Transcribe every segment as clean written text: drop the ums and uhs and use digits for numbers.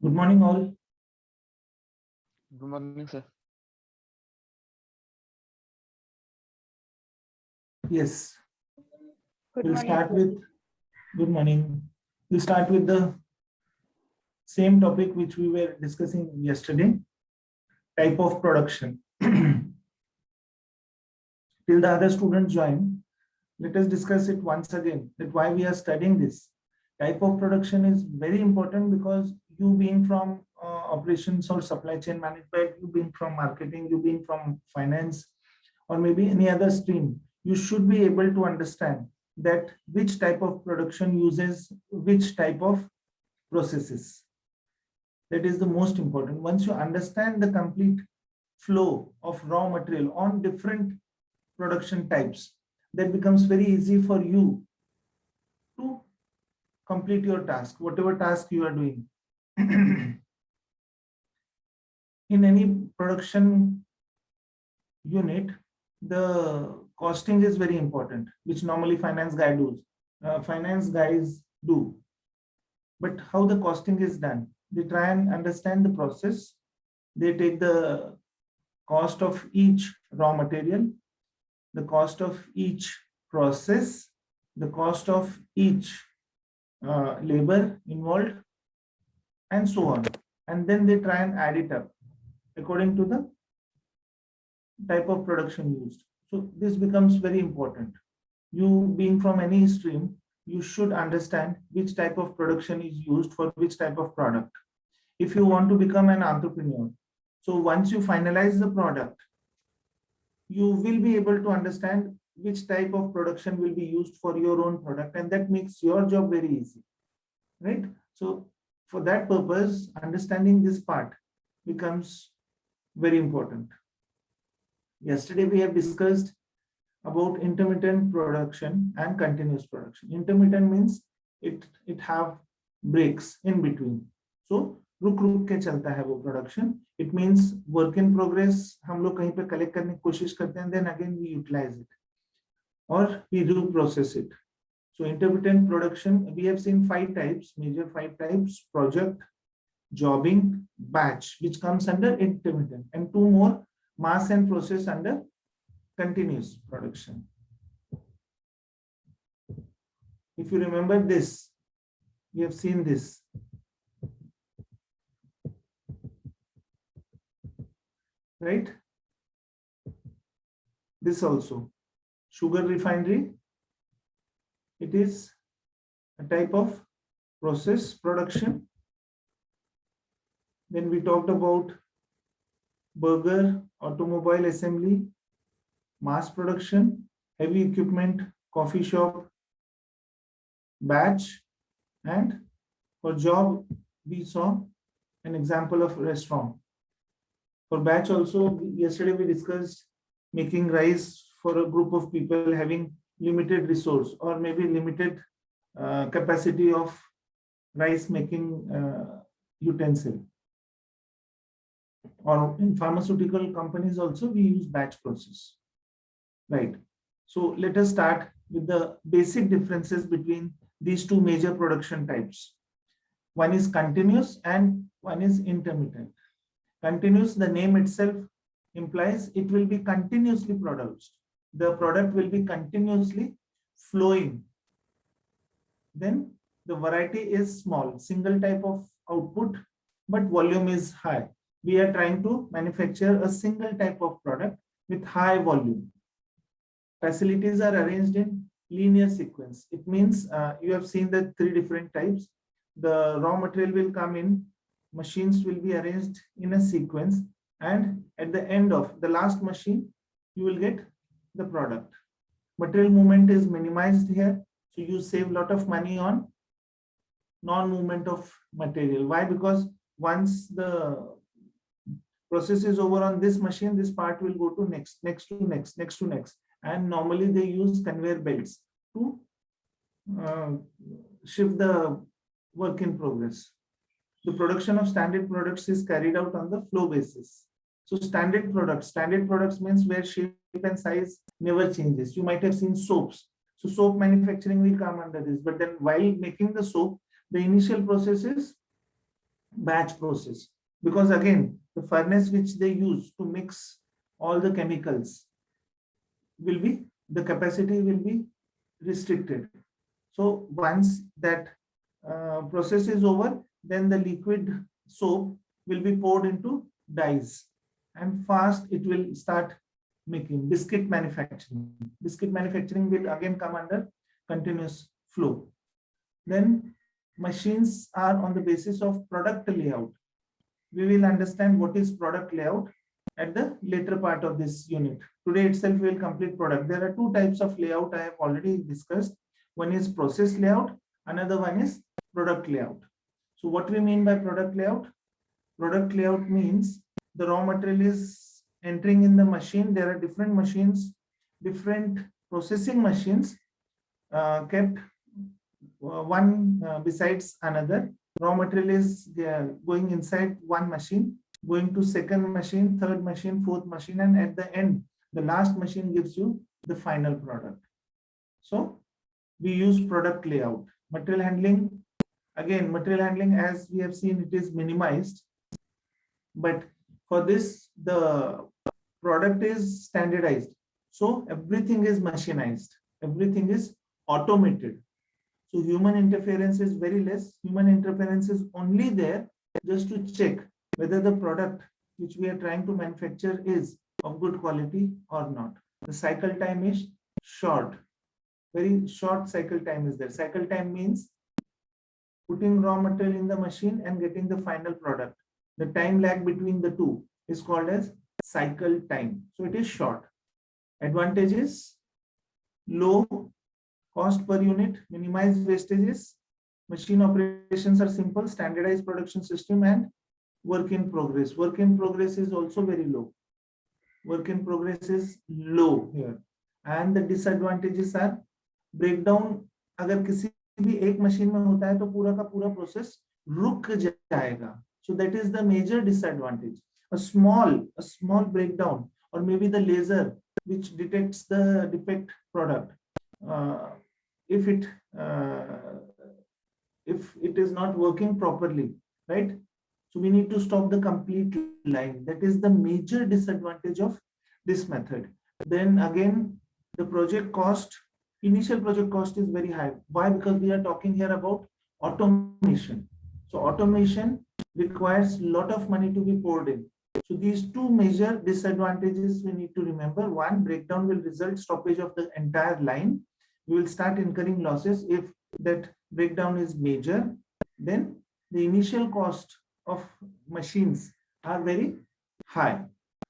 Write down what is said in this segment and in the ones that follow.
Good morning, all. Good morning, sir. Yes, Good we'll morning. start with good morning. We'll start with the same topic which we were discussing yesterday, type of production. Till the other students join, let us discuss it once again, that why we are studying this. Type of production is very important because you being from operations or supply chain management, you being from marketing, you being from finance, or maybe any other stream, you should be able to understand that which type of production uses which type of processes. That is the most important. Once you understand the complete flow of raw material on different production types, that becomes very easy for you to complete your task, whatever task you are doing. In any production unit, the costing is very important, which normally finance guys do. But how the costing is done, they try and understand the process. They take the cost of each raw material, the cost of each process, the cost of each labor involved, and so on. And then they try and add it up according to the type of production used. So this becomes very important. You being from any stream, you should understand which type of production is used for which type of product. If you want to become an entrepreneur, so once you finalize the product, you will be able to understand which type of production will be used for your own product, and that makes your job very easy, right? So for that purpose, understanding this part becomes very important. Yesterday we have discussed about intermittent production and continuous production. Intermittent means it have breaks in between. So रुक रुक के चलता है वो production. It means work in progress हम लोग कहीं पे कलेक्ट करने की कोशिश करते हैं, then again we utilize it और we reprocess it. So intermittent production, we have seen 5 types, major 5 types: project, jobbing, batch, which comes under intermittent, and 2 more, mass and process, under continuous production. If you remember this, we have seen this. Right? This also, sugar refinery, it is a type of process production. Then we talked about burger, automobile assembly, mass production, heavy equipment, coffee shop, batch, and for job we saw an example of restaurant. For batch also, yesterday we discussed making rice for a group of people having limited resource or maybe limited capacity of rice making utensil. Or in pharmaceutical companies also we use batch process, right? So let us start with the basic differences between these 2 major production types. One is continuous and one is intermittent. Continuous, the name itself implies it will be continuously produced. The product will be continuously flowing. Then the variety is small, single type of output, but volume is high. We are trying to manufacture a single type of product with high volume. Facilities are arranged in linear sequence. It means you have seen the 3 different types. The raw material will come in, machines will be arranged in a sequence, and at the end of the last machine, you will get the product. Material movement is minimized here, so you save a lot of money on non-movement of material. Why? Because once the process is over on this machine, this part will go to next to next, and normally they use conveyor belts to shift the work in progress. The production of standard products is carried out on the flow basis. So standard products means where shape and size never changes. You might have seen soaps. So soap manufacturing will come under this, but then while making the soap, the initial process is batch process, because again, the furnace which they use to mix all the chemicals will be, the capacity will be restricted. So once that process is over, then the liquid soap will be poured into dyes, and fast it will start making biscuit manufacturing. Biscuit manufacturing will again come under continuous flow. Then machines are on the basis of product layout. We will understand what is product layout at the later part of this unit. Today itself we will complete product. There are two types of layout I have already discussed. One is process layout, another one is product layout. So what we mean by product layout? Product layout means the raw material is entering in the machine. There are different machines, different processing machines kept one besides another. Raw material is going inside one machine, going to second machine, third machine, fourth machine, and at the end, the last machine gives you the final product. So we use product layout. Material handling, again, material handling, as we have seen, it is minimized. But for this, the product is standardized. So everything is machinized. Everything is automated. So human interference is very less. Human interference is only there just to check whether the product which we are trying to manufacture is of good quality or not. The cycle time is short. Very short cycle time is there. Cycle time means putting raw material in the machine and getting the final product. The time lag between the two is called as cycle time. So it is short. Advantage is low cost per unit, minimize wastages, machine operations are simple, standardized production system, and work in progress. Work in progress is also very low. Work in progress is low here. And the disadvantages are breakdown. अगर किसी भी एक machine में होता है तो पूरा का पूरा प्रोसेस रुक जाएगा. So that is the major disadvantage. A small breakdown, or maybe the laser which detects the defect product, if it is not working properly, right? So we need to stop the complete line. That is the major disadvantage of this method. Then again, the project cost, initial project cost is very high. Why? Because we are talking here about automation. So automation requires a lot of money to be poured in. So these two major disadvantages we need to remember. One, breakdown will result stoppage of the entire line. We will start incurring losses if that breakdown is major. Then the initial cost of machines are very high.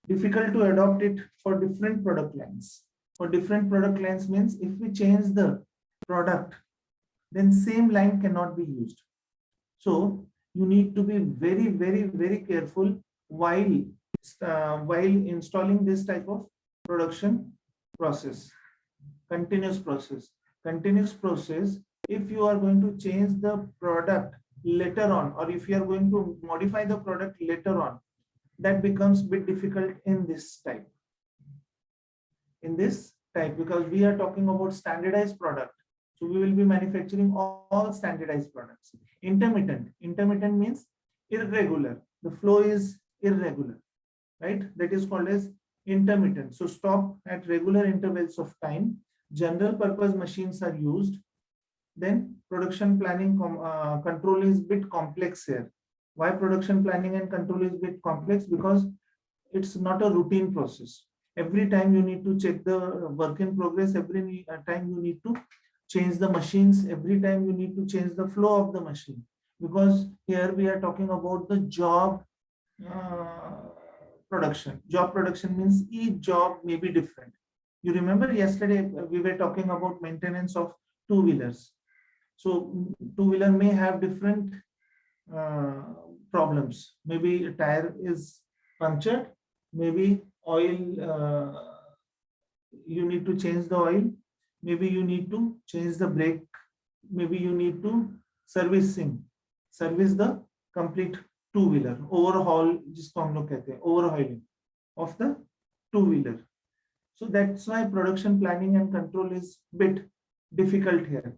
Difficult to adopt it for different product lines. For different product lines means if we change the product, then same line cannot be used. So you need to be very, very, very careful while installing this type of production process. Continuous process. Continuous process, if you are going to change the product later on, or if you are going to modify the product later on, that becomes a bit difficult in this type. Because we are talking about standardized product. So we will be manufacturing all standardized products. Intermittent means irregular. The flow is irregular, right? That is called as intermittent. So stop at regular intervals of time. General purpose machines are used. Then production planning control is a bit complex here. Why production planning and control is a bit complex? Because it's not a routine process. Every time you need to check the work in progress. Every time you need to change the machines. Every time you need to change the flow of the machine. Because here we are talking about the job production. Job production means each job may be different. You remember yesterday we were talking about maintenance of two-wheelers. So two-wheeler may have different problems. Maybe a tire is punctured. Maybe oil, you need to change the oil. Maybe you need to change the brake. Maybe you need to service the complete two-wheeler. Overhaul, जिसको हम लोग कहते हैं, overhauling of the two-wheeler. So that's why production planning and control is a bit difficult here.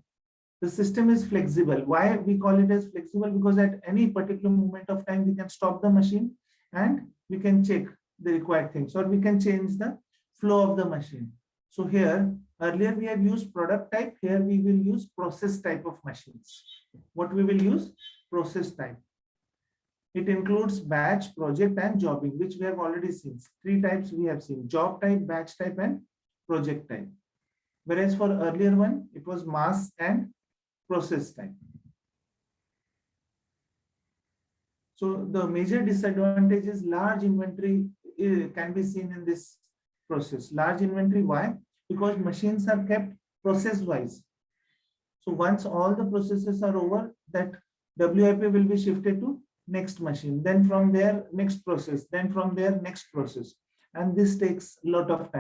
The system is flexible. Why we call it as flexible? Because at any particular moment of time, we can stop the machine and we can check the required things, or we can change the flow of the machine. So here, earlier we have used product type. Here we will use process type of machines. What we will use? Process type. It includes batch, project, and jobbing, which we have already seen. 3 types we have seen: job type, batch type, and project type. Whereas for earlier one, it was mass and process type. So the major disadvantage is large inventory can be seen in this process. Large inventory, why? Because machines are kept process wise. So once all the processes are over, that WIP will be shifted to next machine, then from there next process, then from there next process, and this takes a lot of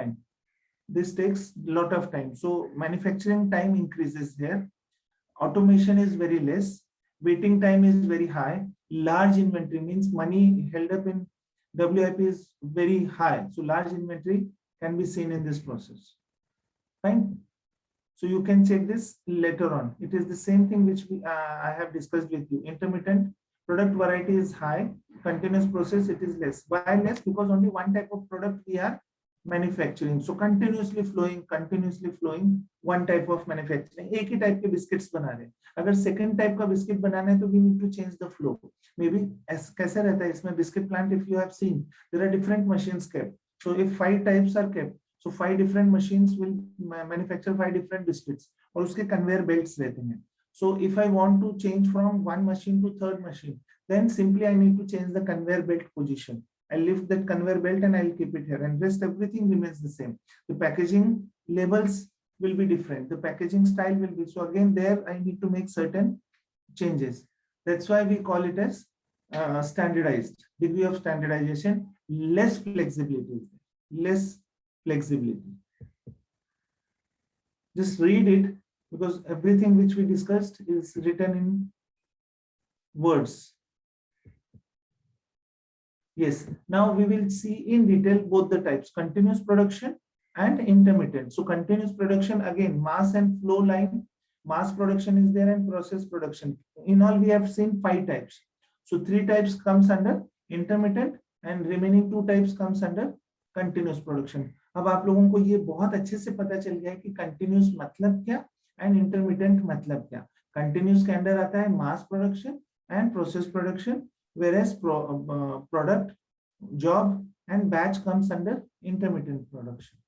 time. So manufacturing time increases here. Automation is very less. Waiting time is very high. Large inventory means money held up in WIP is very high. So large inventory can be seen in this process. Fine. So you can check this later on. It is the same thing which I have discussed with you. Intermittent product variety is high. Continuous process, it is less. Why less? Because only one type of product we are manufacturing. So continuously flowing, one type of manufacturing. एक ही type के biscuits बना रहे हैं. अगर second type का biscuit बनाना है तो we need to change the flow. Maybe कैसे रहता है इसमें biscuit plant? If you have seen, there are different machines kept. So if 5 types are kept, so 5 different machines will manufacture 5 different biscuits. और उसके conveyor belts रहते हैं. So if I want to change from one machine to third machine, then simply I need to change the conveyor belt position. I'll lift that conveyor belt and I'll keep it here, and rest everything remains the same. The packaging labels will be different. The packaging style will be, so again there I need to make certain changes. That's why we call it as standardized. Degree of standardization, less flexibility. Just read it, because everything which we discussed is written in words. Yes, now we will see in detail both the types, continuous production and intermittent. So continuous production, again, mass and flow line. Mass production is there and process production. In all, we have seen 5 types. So 3 types comes under intermittent and remaining 2 types comes under continuous production. अब आप लोगों को ये बहुत अच्छे से पता चल गया है कि continuous मतलब क्या and intermittent मतलब क्या. Continuous के अंदर आता है mass production and process production, whereas product, job and batch comes under intermittent production.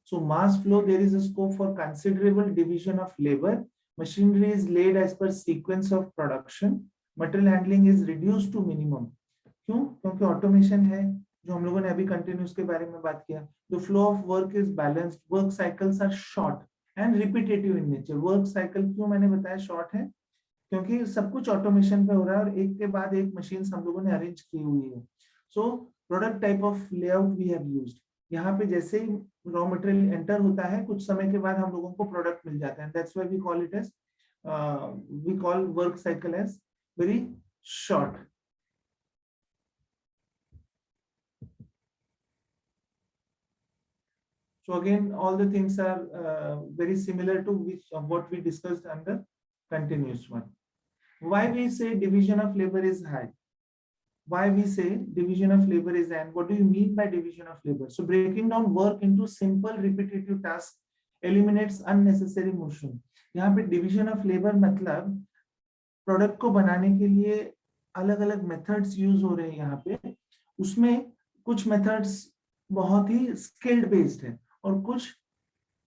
So mass flow, there is a scope for considerable division of labor. Machinery is laid as per sequence of production. Material handling is reduced to minimum. क्यों? क्योंकि automation है, जो हम लोगों ने अभी continuous के बारे में बात किया. The flow of work is balanced. Work cycles are short and repetitive in nature. Work cycle क्यों मैंने बताया short है? क्योंकि सब कुछ ऑटोमेशन पे हो रहा है और एक के बाद एक मशीन हम लोगों ने अरेंज की हुई है. So product type of layout we have used. यहाँ पे जैसे ही रॉ मटेरियल एंटर होता है, कुछ समय के बाद हम लोगों को प्रोडक्ट मिल जाता है. That's why we call it as we call work cycle as very short. So again, all the things are very similar to what we discussed under continuous one. Why we say division of labor is high? Why we say division of labor is high? And what do you mean by division of labor? So breaking down work into simple repetitive tasks eliminates unnecessary motion. यहाँ पे division of labor मतलब product को बनाने के लिए अलग अलग methods use हो रहे हैं. यहाँ पे उसमें कुछ मेथड्स बहुत ही स्किल्ड बेस्ड है और कुछ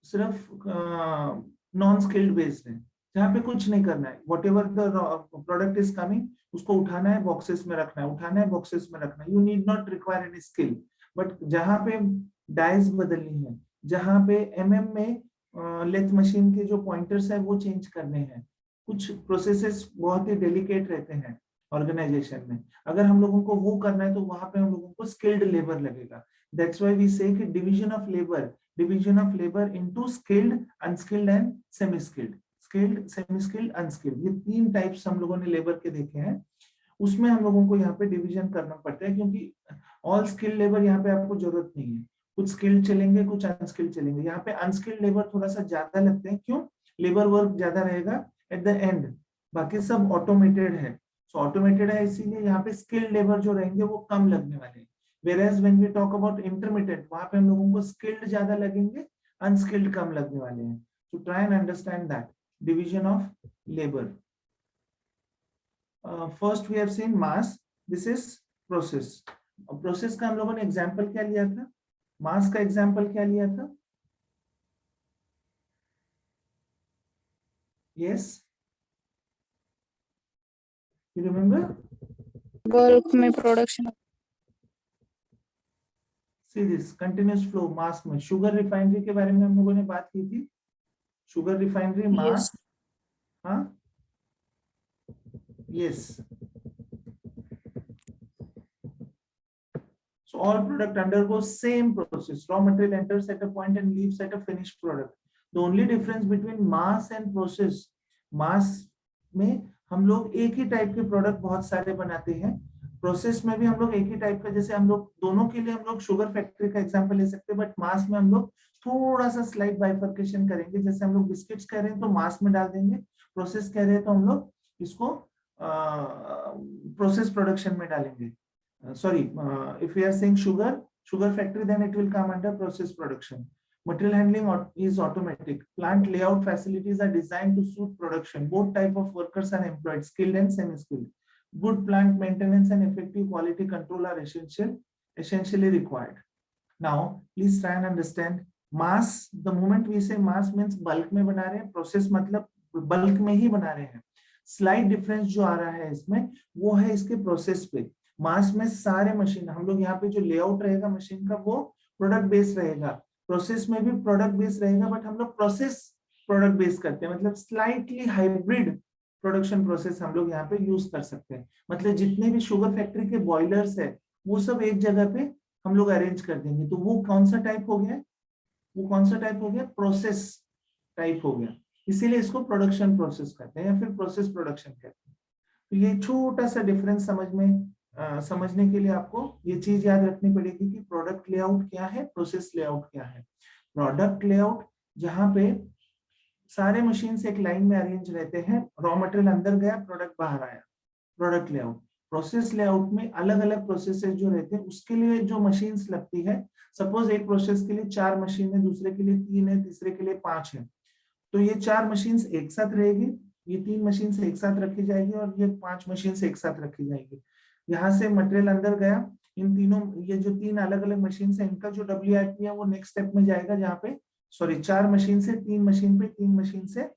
सिर्फ नॉन स्किल्ड बेस्ड है, जहाँ पे कुछ नहीं करना है. What ever the product is coming, उसको उठाना है, बॉक्सेस में रखना है, उठाना है, बॉक्सेस में रखना है. You need not require any skill. But जहाँ पे डाइज बदलनी है, जहाँ पे एमएम में लेथ मशीन के जो पॉइंटर्स है वो चेंज करने हैं, कुछ प्रोसेसेस बहुत ही डेलिकेट रहते हैं ऑर्गेनाइजेशन में, अगर हम लोगों को वो करना है तो वहां पे हम लोगों को स्किल्ड लेबर लगेगा. दैट्स व्हाई वी से कि division of labour into skilled, unskilled and semi skilled. Skilled, semi skilled, unskilled, ये 3 टाइप्स हम लोगों ने लेबर के देखे हैं. उसमें हम लोगों को यहाँ पे डिवीजन करना पड़ता है, क्योंकि ऑल स्किल्ड लेबर यहाँ पे आपको जरूरत नहीं है. कुछ स्किल्ड चलेंगे, कुछ अनस्किल्ड चलेंगे. यहाँ पे अनस्किल्ड लेबर थोड़ा सा ज्यादा लगते हैं. क्यों? लेबर वर्क ज्यादा रहेगा एट द एंड, बाकी सब ऑटोमेटेड है। सो ऑटोमेटेड है इसीलिए यहाँ पे स्किल्ड लेबर जो रहेंगे वो कम लगने वाले हैं। Whereas when we talk about intermittent, वहां पे हम लोगों को स्किल्ड ज्यादा लगेंगे, अनस्किल्ड कम लगने वाले हैं। So try and understand that division of labor. First we have seen mass. This is process. Process का हम लोगों ने एग्जाम्पल क्या लिया था? मास का एग्जाम्पल क्या लिया था? Yes, you remember? बल्क में production. See this continuous flow मास में। शुगर रिफाइनरी के बारे में हम लोगों ने बात की थी। शुगर रिफाइनरी मास, हाँ, yes. So all product undergoes same process. Raw material enters at a point and leaves at a finished product. The only difference between mass and process, mass में हम लोग एक ही टाइप के प्रोडक्ट बहुत सारे बनाते हैं, प्रोसेस में भी हम लोग एक ही टाइप का, जैसे हम लोग दोनों के लिए हम लोग शुगर फैक्ट्री का एग्जांपल ले सकते हैं, बट मास में हम लोग थोड़ा सा स्लाइड बाइफर्केशन करेंगे। जैसे हम लोग बिस्किट्स कह रहे हैं तो मास में डाल देंगे, प्रोसेस कह रहे हैं तो हम लोग इसको प्रोसेस प्रोडक्शन में डालेंगे। If we are saying sugar factory, then it will come under process production. Material handling is automatic. Plant layout facilities are designed to suit production. Both type of workers are employed, skilled and semi-skilled. Good plant maintenance and effective quality control are essentially required. Now, please try and understand mass. The moment we say mass means bulk में बना रहे हैं, process मतलब bulk में ही बना रहे हैं। Slight difference जो आ रहा है इसमें, वो है इसके process पे। मास में सारे मशीन, हम लोग यहाँ पे जो लेआउट रहेगा मशीन का वो प्रोडक्ट बेस रहेगा, प्रोसेस में भी प्रोडक्ट बेस रहेगा, बट हम लोग प्रोसेस प्रोडक्ट बेस करते हैं, मतलब स्लाइटली हाइब्रिड प्रोडक्शन प्रोसेस हम लोग यहाँ पे यूज कर सकते हैं। मतलब जितने भी शुगर फैक्ट्री के बॉयलर्स है वो सब एक जगह पे हम लोग अरेंज कर देंगे। तो वो कौन सा टाइप हो गया? वो कौन सा टाइप हो गया? प्रोसेस टाइप हो गया, इसीलिए इसको प्रोडक्शन प्रोसेस कहते हैं या फिर प्रोसेस प्रोडक्शन कहते हैं। तो ये छोटा सा डिफरेंस समझने के लिए आपको ये चीज याद रखनी पड़ेगी कि प्रोडक्ट लेआउट क्या है, प्रोसेस लेआउट क्या है। प्रोडक्ट लेआउट जहां पे सारे मशीन एक लाइन में अरेंज रहते हैं, रॉ मटेरियल अंदर गया, प्रोडक्ट बाहर आया, प्रोडक्ट लेआउट। प्रोसेस लेआउट में अलग अलग प्रोसेसेस जो रहते हैं उसके लिए जो मशीन्स लगती है, सपोज एक प्रोसेस के लिए 4 मशीन है, दूसरे के लिए 3 है, तीसरे के लिए 5 है, तो ये 4 मशीन्स एक साथ रहेगी, ये 3 मशीन एक साथ रखी जाएगी और ये 5 मशीन एक साथ रखी जाएगी। यहाँ से मटेरियल अंदर गया, इन तीनों, ये जो 3 अलग अलग मशीन है इनका जो WIP है वो नेक्स्ट स्टेप में जाएगा, जहाँ पे 4 मशीन से 3 मशीन पे, 3 मशीन से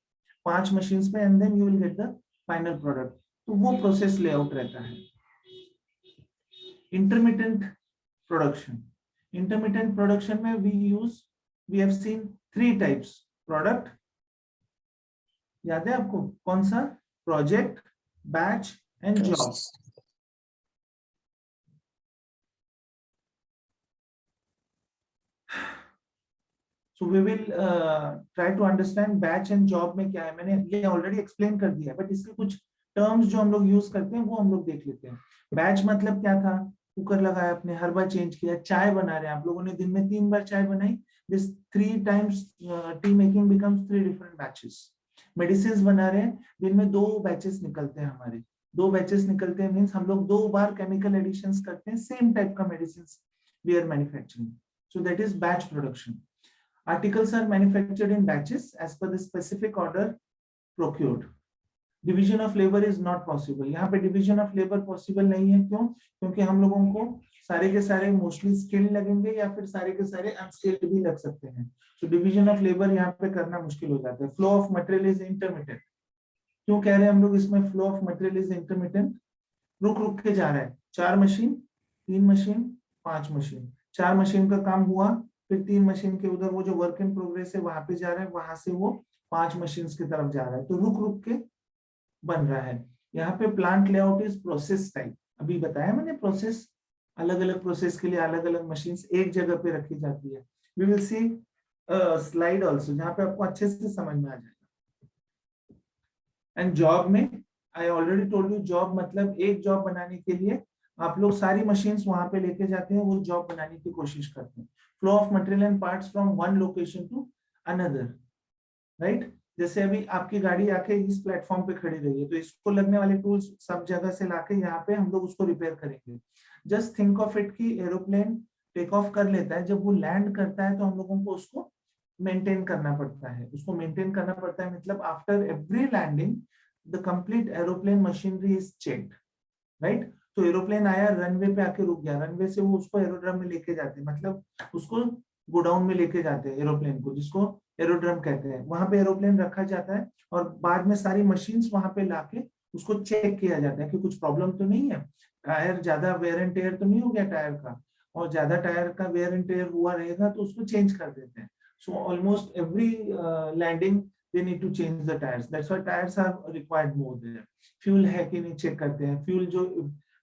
5 मशीन पे, and then you will get the final product. तो वो प्रोसेस लेआउट रहता है। इंटरमिटेंट प्रोडक्शन, इंटरमिटेंट प्रोडक्शन में we have seen 3 types product, याद है आपको कौन सा? Project, batch and job. So we will try to understand batch and job में क्या है। मैंने ये ऑलरेडी एक्सप्लेन कर दिया है, बट इसके कुछ टर्म्स जो हम लोग यूज करते हैं वो हम लोग देख लेते हैं। बैच मतलब क्या था? कुकर लगाया आपने, हर बार चेंज किया। चाय बना रहे हैं आप लोगों ने, दिन में 3 बार चाय बनाई, this 3 times T making becomes 3 different batches. Medicine बना रहे हैं, दिन में 2 बैचेस निकलते हैं हमारे, 2 बैचेस निकलते हैं मीन्स हम लोग 2 बार केमिकल एडिशंस करते हैं, सेम टाइप का medicine we are manufacturing. So that is batch production. Articles are manufactured in batches as per the specific order procured. Division of labor is not possible. यहाँ पे division of labor possible नहीं है, क्यों? क्योंकि हम लोगों को सारे के सारे मोस्टली स्किल्ड लगेंगे या फिर सारे के सारे अनस्किल्ड भी लग सकते हैं। So division of labor यहाँ पे करना मुश्किल हो जाता है। Flow of material is intermittent. क्यों कह रहे हैं हम लोग इसमें flow of material is intermittent? रुक रुक के जा रहा है, 4 मशीन, 3 मशीन, 5 मशीन, 4 मशीन का काम हुआ, फिर 3 मशीन के उधर वो जो वर्क इन प्रोग्रेस है वहां पे जा रहा है, वहां से वो 5 मशीन की तरफ जा रहा है, तो रुक रुक के बन रहा है। यहाँ पे plant layout is process type. अभी बताया मैंने, प्रोसेस अलग अलग प्रोसेस के लिए अलग अलग मशीन एक जगह पे रखी जाती है। We will see slide also जहाँ पे आपको अच्छे से समझ में आ जाएगा। एंड जॉब में I already told you, job मतलब एक जॉब बनाने के लिए आप लोग सारी मशीन्स वहां पे लेके जाते हैं, वो जॉब बनाने की कोशिश करते हैं। Flow of material and parts from one location to another, right? जैसे अभी आपकी गाड़ी आके इस प्लेटफॉर्म पे खड़ी रही है, तो इसको लगने वाले टूल्स सब जगह से लाके यहाँ पे हम लोग उसको रिपेयर करेंगे। जस्ट थिंक ऑफ इट कि एरोप्लेन टेक ऑफ कर लेता है, जब वो लैंड करता है तो हम लोगों को उसको मेंटेन करना पड़ता है। उसको मेंटेन करना पड़ता है मतलब after every landing the complete aeroplane machinery is checked, right. तो एरोप्लेन आया, रनवे पे आके रुक गया, रनवे से वो उसको एरोड्रम में लेके जाते हैं, मतलब उसको गोडाउन में लेके जाते हैं एरोप्लेन को, जिसको एरोड्रम कहते हैं। वहां पे एरोप्लेन रखा जाता है और बाद में सारी मशीन्स वहां पे लाके उसको चेक किया जाता है कि कुछ प्रॉब्लम तो नहीं है, टायर ज्यादा वेयर एंड टेयर तो नहीं हो गया टायर का, और ज्यादा टायर का वेयर एंड टेयर हुआ रहेगा तो उसको चेंज कर देते हैं। So almost every landing they need to change the tires, that's why tires are required more there। Fuel है कि नहीं चेक करते हैं, फ्यूल जो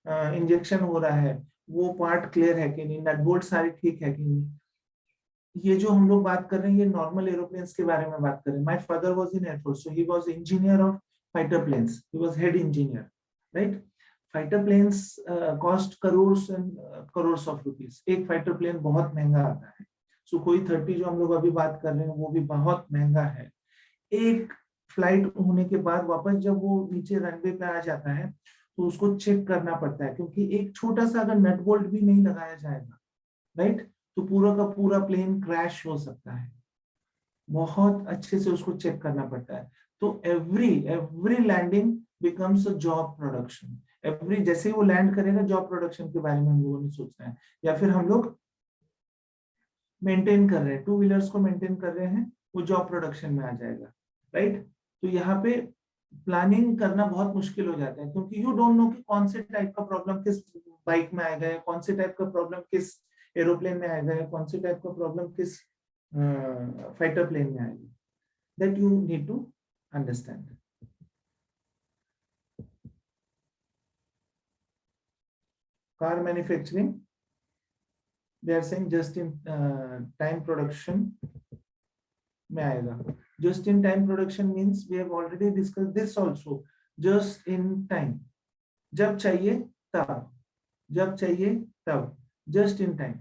इंजेक्शन हो रहा है वो पार्ट क्लियर है कि नहीं, नट बोल्ट सारे ठीक है कि नहीं। ये जो हम लोग बात कर रहे हैं ये नॉर्मल एरोप्लेन्स के बारे में बात कर रहे हैं। My father was in airforce, so he was engineer of fighter planes, he was head engineer, right. Fighter planes cost crores and crores of rupees. एक फाइटर प्लेन बहुत महंगा आता है। सुखोई 30 जो हम लोग अभी बात कर रहे हैं वो भी बहुत महंगा है। एक फ्लाइट होने के बाद वापस जब वो नीचे रनवे पे आ जाता है तो उसको चेक करना पड़ता है, क्योंकि एक छोटा सा अगर नट बोल्ट भी नहीं लगाया जाएगा, राइट, तो पूरा का पूरा प्लेन क्रैश हो सकता है। बहुत अच्छे से उसको चेक करना पड़ता है। तो every landing becomes a job production. Every जैसे ही वो लैंड करेगा जॉब प्रोडक्शन के बारे में हम लोगों ने सोचना है। या फिर हम लोग मेंटेन कर रहे हैं, टू व्हीलर्स को मेंटेन कर रहे हैं, वो जॉब प्रोडक्शन में आ जाएगा, राइट। तो यहाँ पे प्लानिंग करना बहुत मुश्किल हो जाता है, क्योंकि यू डोंट नो कि कौन से टाइप का प्रॉब्लम किस बाइक में आएगा, या कौन से टाइप का प्रॉब्लम किस एरोप्लेन में आएगा, या कौन से टाइप का प्रॉब्लम किस फाइटर प्लेन में आएगा। That you need to understand. Car manufacturing, they are saying just in time production में आएगा। just in time production means we have already discussed this also, just in time, जब चाहिए तब, जब चाहिए तब, just in time।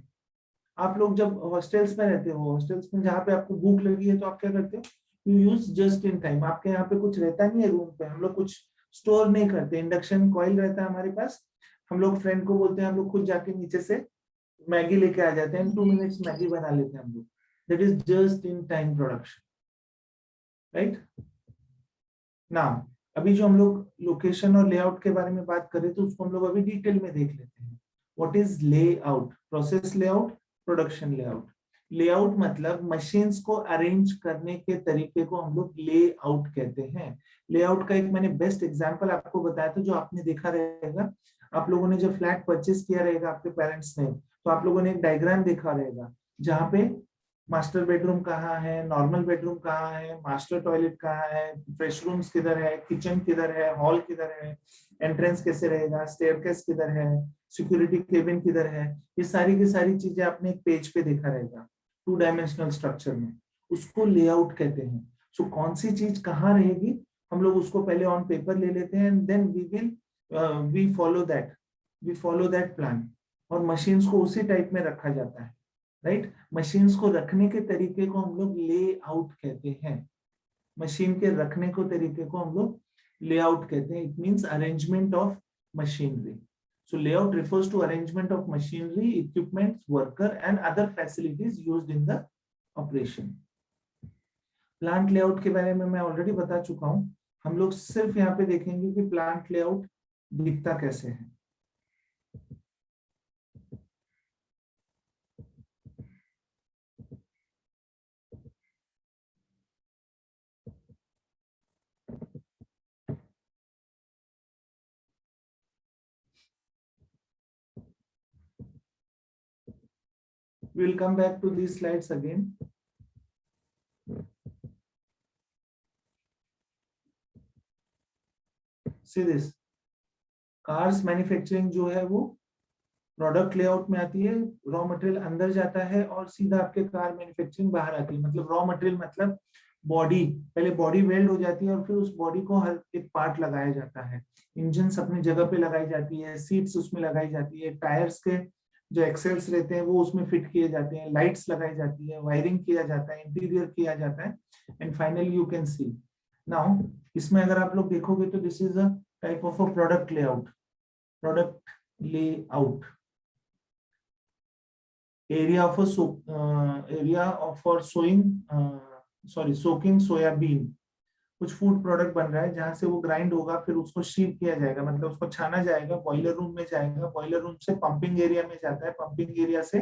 आप लोग जब हॉस्टल्स में रहते हो, हॉस्टल्स में जहाँ पे आपको भूख लगी है तो आप क्या करते हो, you use just in time. आपके यहाँ पे कुछ रहता नहीं है रूम पे, हम लोग कुछ स्टोर नहीं करते, इंडक्शन कॉइल रहता है हमारे पास, हम लोग फ्रेंड को बोलते हैं हम लोग खुद जाके नीचे से मैगी लेके आ जाते हैं, 2 मिनट्स मैगी बना लेते हैं हम लोग। That is just in time production, right. Now अभी जो हम लोग लोकेशन और लेआउट के बारे में बात करें तो उसको हम लोग अभी डिटेल में देख लेते हैं। What is layout? Process layout, production layout. Layout मतलब मशीन्स को अरेंज करने के तरीके को हम लोग लेआउट कहते हैं। लेआउट का एक मैंने बेस्ट एग्जांपल आपको बताया था, जो आपने देखा रहेगा, आप लोगों ने जब फ्लैट परचेस किया रहेगा आपके पेरेंट्स ने, तो आप लोगों ने एक डायग्राम देखा रहेगा जहाँ पे मास्टर बेडरूम कहाँ है, नॉर्मल बेडरूम कहाँ है, मास्टर टॉयलेट कहाँ है, फ्रेश रूम्स किधर है, किचन किधर है, हॉल किधर है, एंट्रेंस कैसे रहेगा, स्टेयरकेस किधर है, सिक्योरिटी केबिन किधर है। ये सारी की सारी चीजें आपने एक पेज पे देखा रहेगा 2 डायमेंशनल स्ट्रक्चर में, उसको लेआउट कहते हैं। सो कौन सी चीज कहाँ रहेगी हम लोग उसको पहले ऑन पेपर ले लेते हैं, and then we follow that plan, और मशीन्स को उसी टाइप में रखा जाता है, राइट। मशीन्स को रखने के तरीके को हम लोग लेआउट कहते हैं। मशीन के रखने को तरीके को हम लोग लेआउट कहते हैं। It means arrangement of machinery. So layout refers to arrangement of machinery, equipments, worker and other facilities used in the operation. Plant layout के बारे में मैं ऑलरेडी बता चुका हूं। हम लोग सिर्फ यहाँ पे देखेंगे कि प्लांट लेआउट दिखता कैसे है। We will come back to these slides again. See this. Cars manufacturing जो है वो प्रोडक्ट लेआउट में आती है, रॉ मटेरियल अंदर जाता है और सीधा आपके कार मैन्युफैक्चरिंग बाहर आती है। मतलब रॉ मटेरियल मतलब बॉडी, पहले बॉडी वेल्ड हो जाती है और फिर उस बॉडी को हर एक पार्ट लगाया जाता है। इंजन्स अपनी जगह पे लगाई जाती है, सीट्स उसमें लगाई जाती है, टायर्स के जो एक्सेल्स रहते हैं वो उसमें फिट किए जाते हैं, लाइट्स लगाई जाती है, वायरिंग किया जाता है, इंटीरियर किया जाता है, and finally you can see now. इसमें अगर आप लोग देखोगे तो this is a type of a product layout, product layout, area of a area of for sowing soaking soybean. कुछ फूड प्रोडक्ट बन रहा है जहां से वो ग्राइंड होगा, फिर उसको शीव किया जाएगा, मतलब उसको छाना जाएगा, बॉयलर रूम में जाएगा, बॉयलर रूम से पंपिंग एरिया में जाता है, पंपिंग एरिया से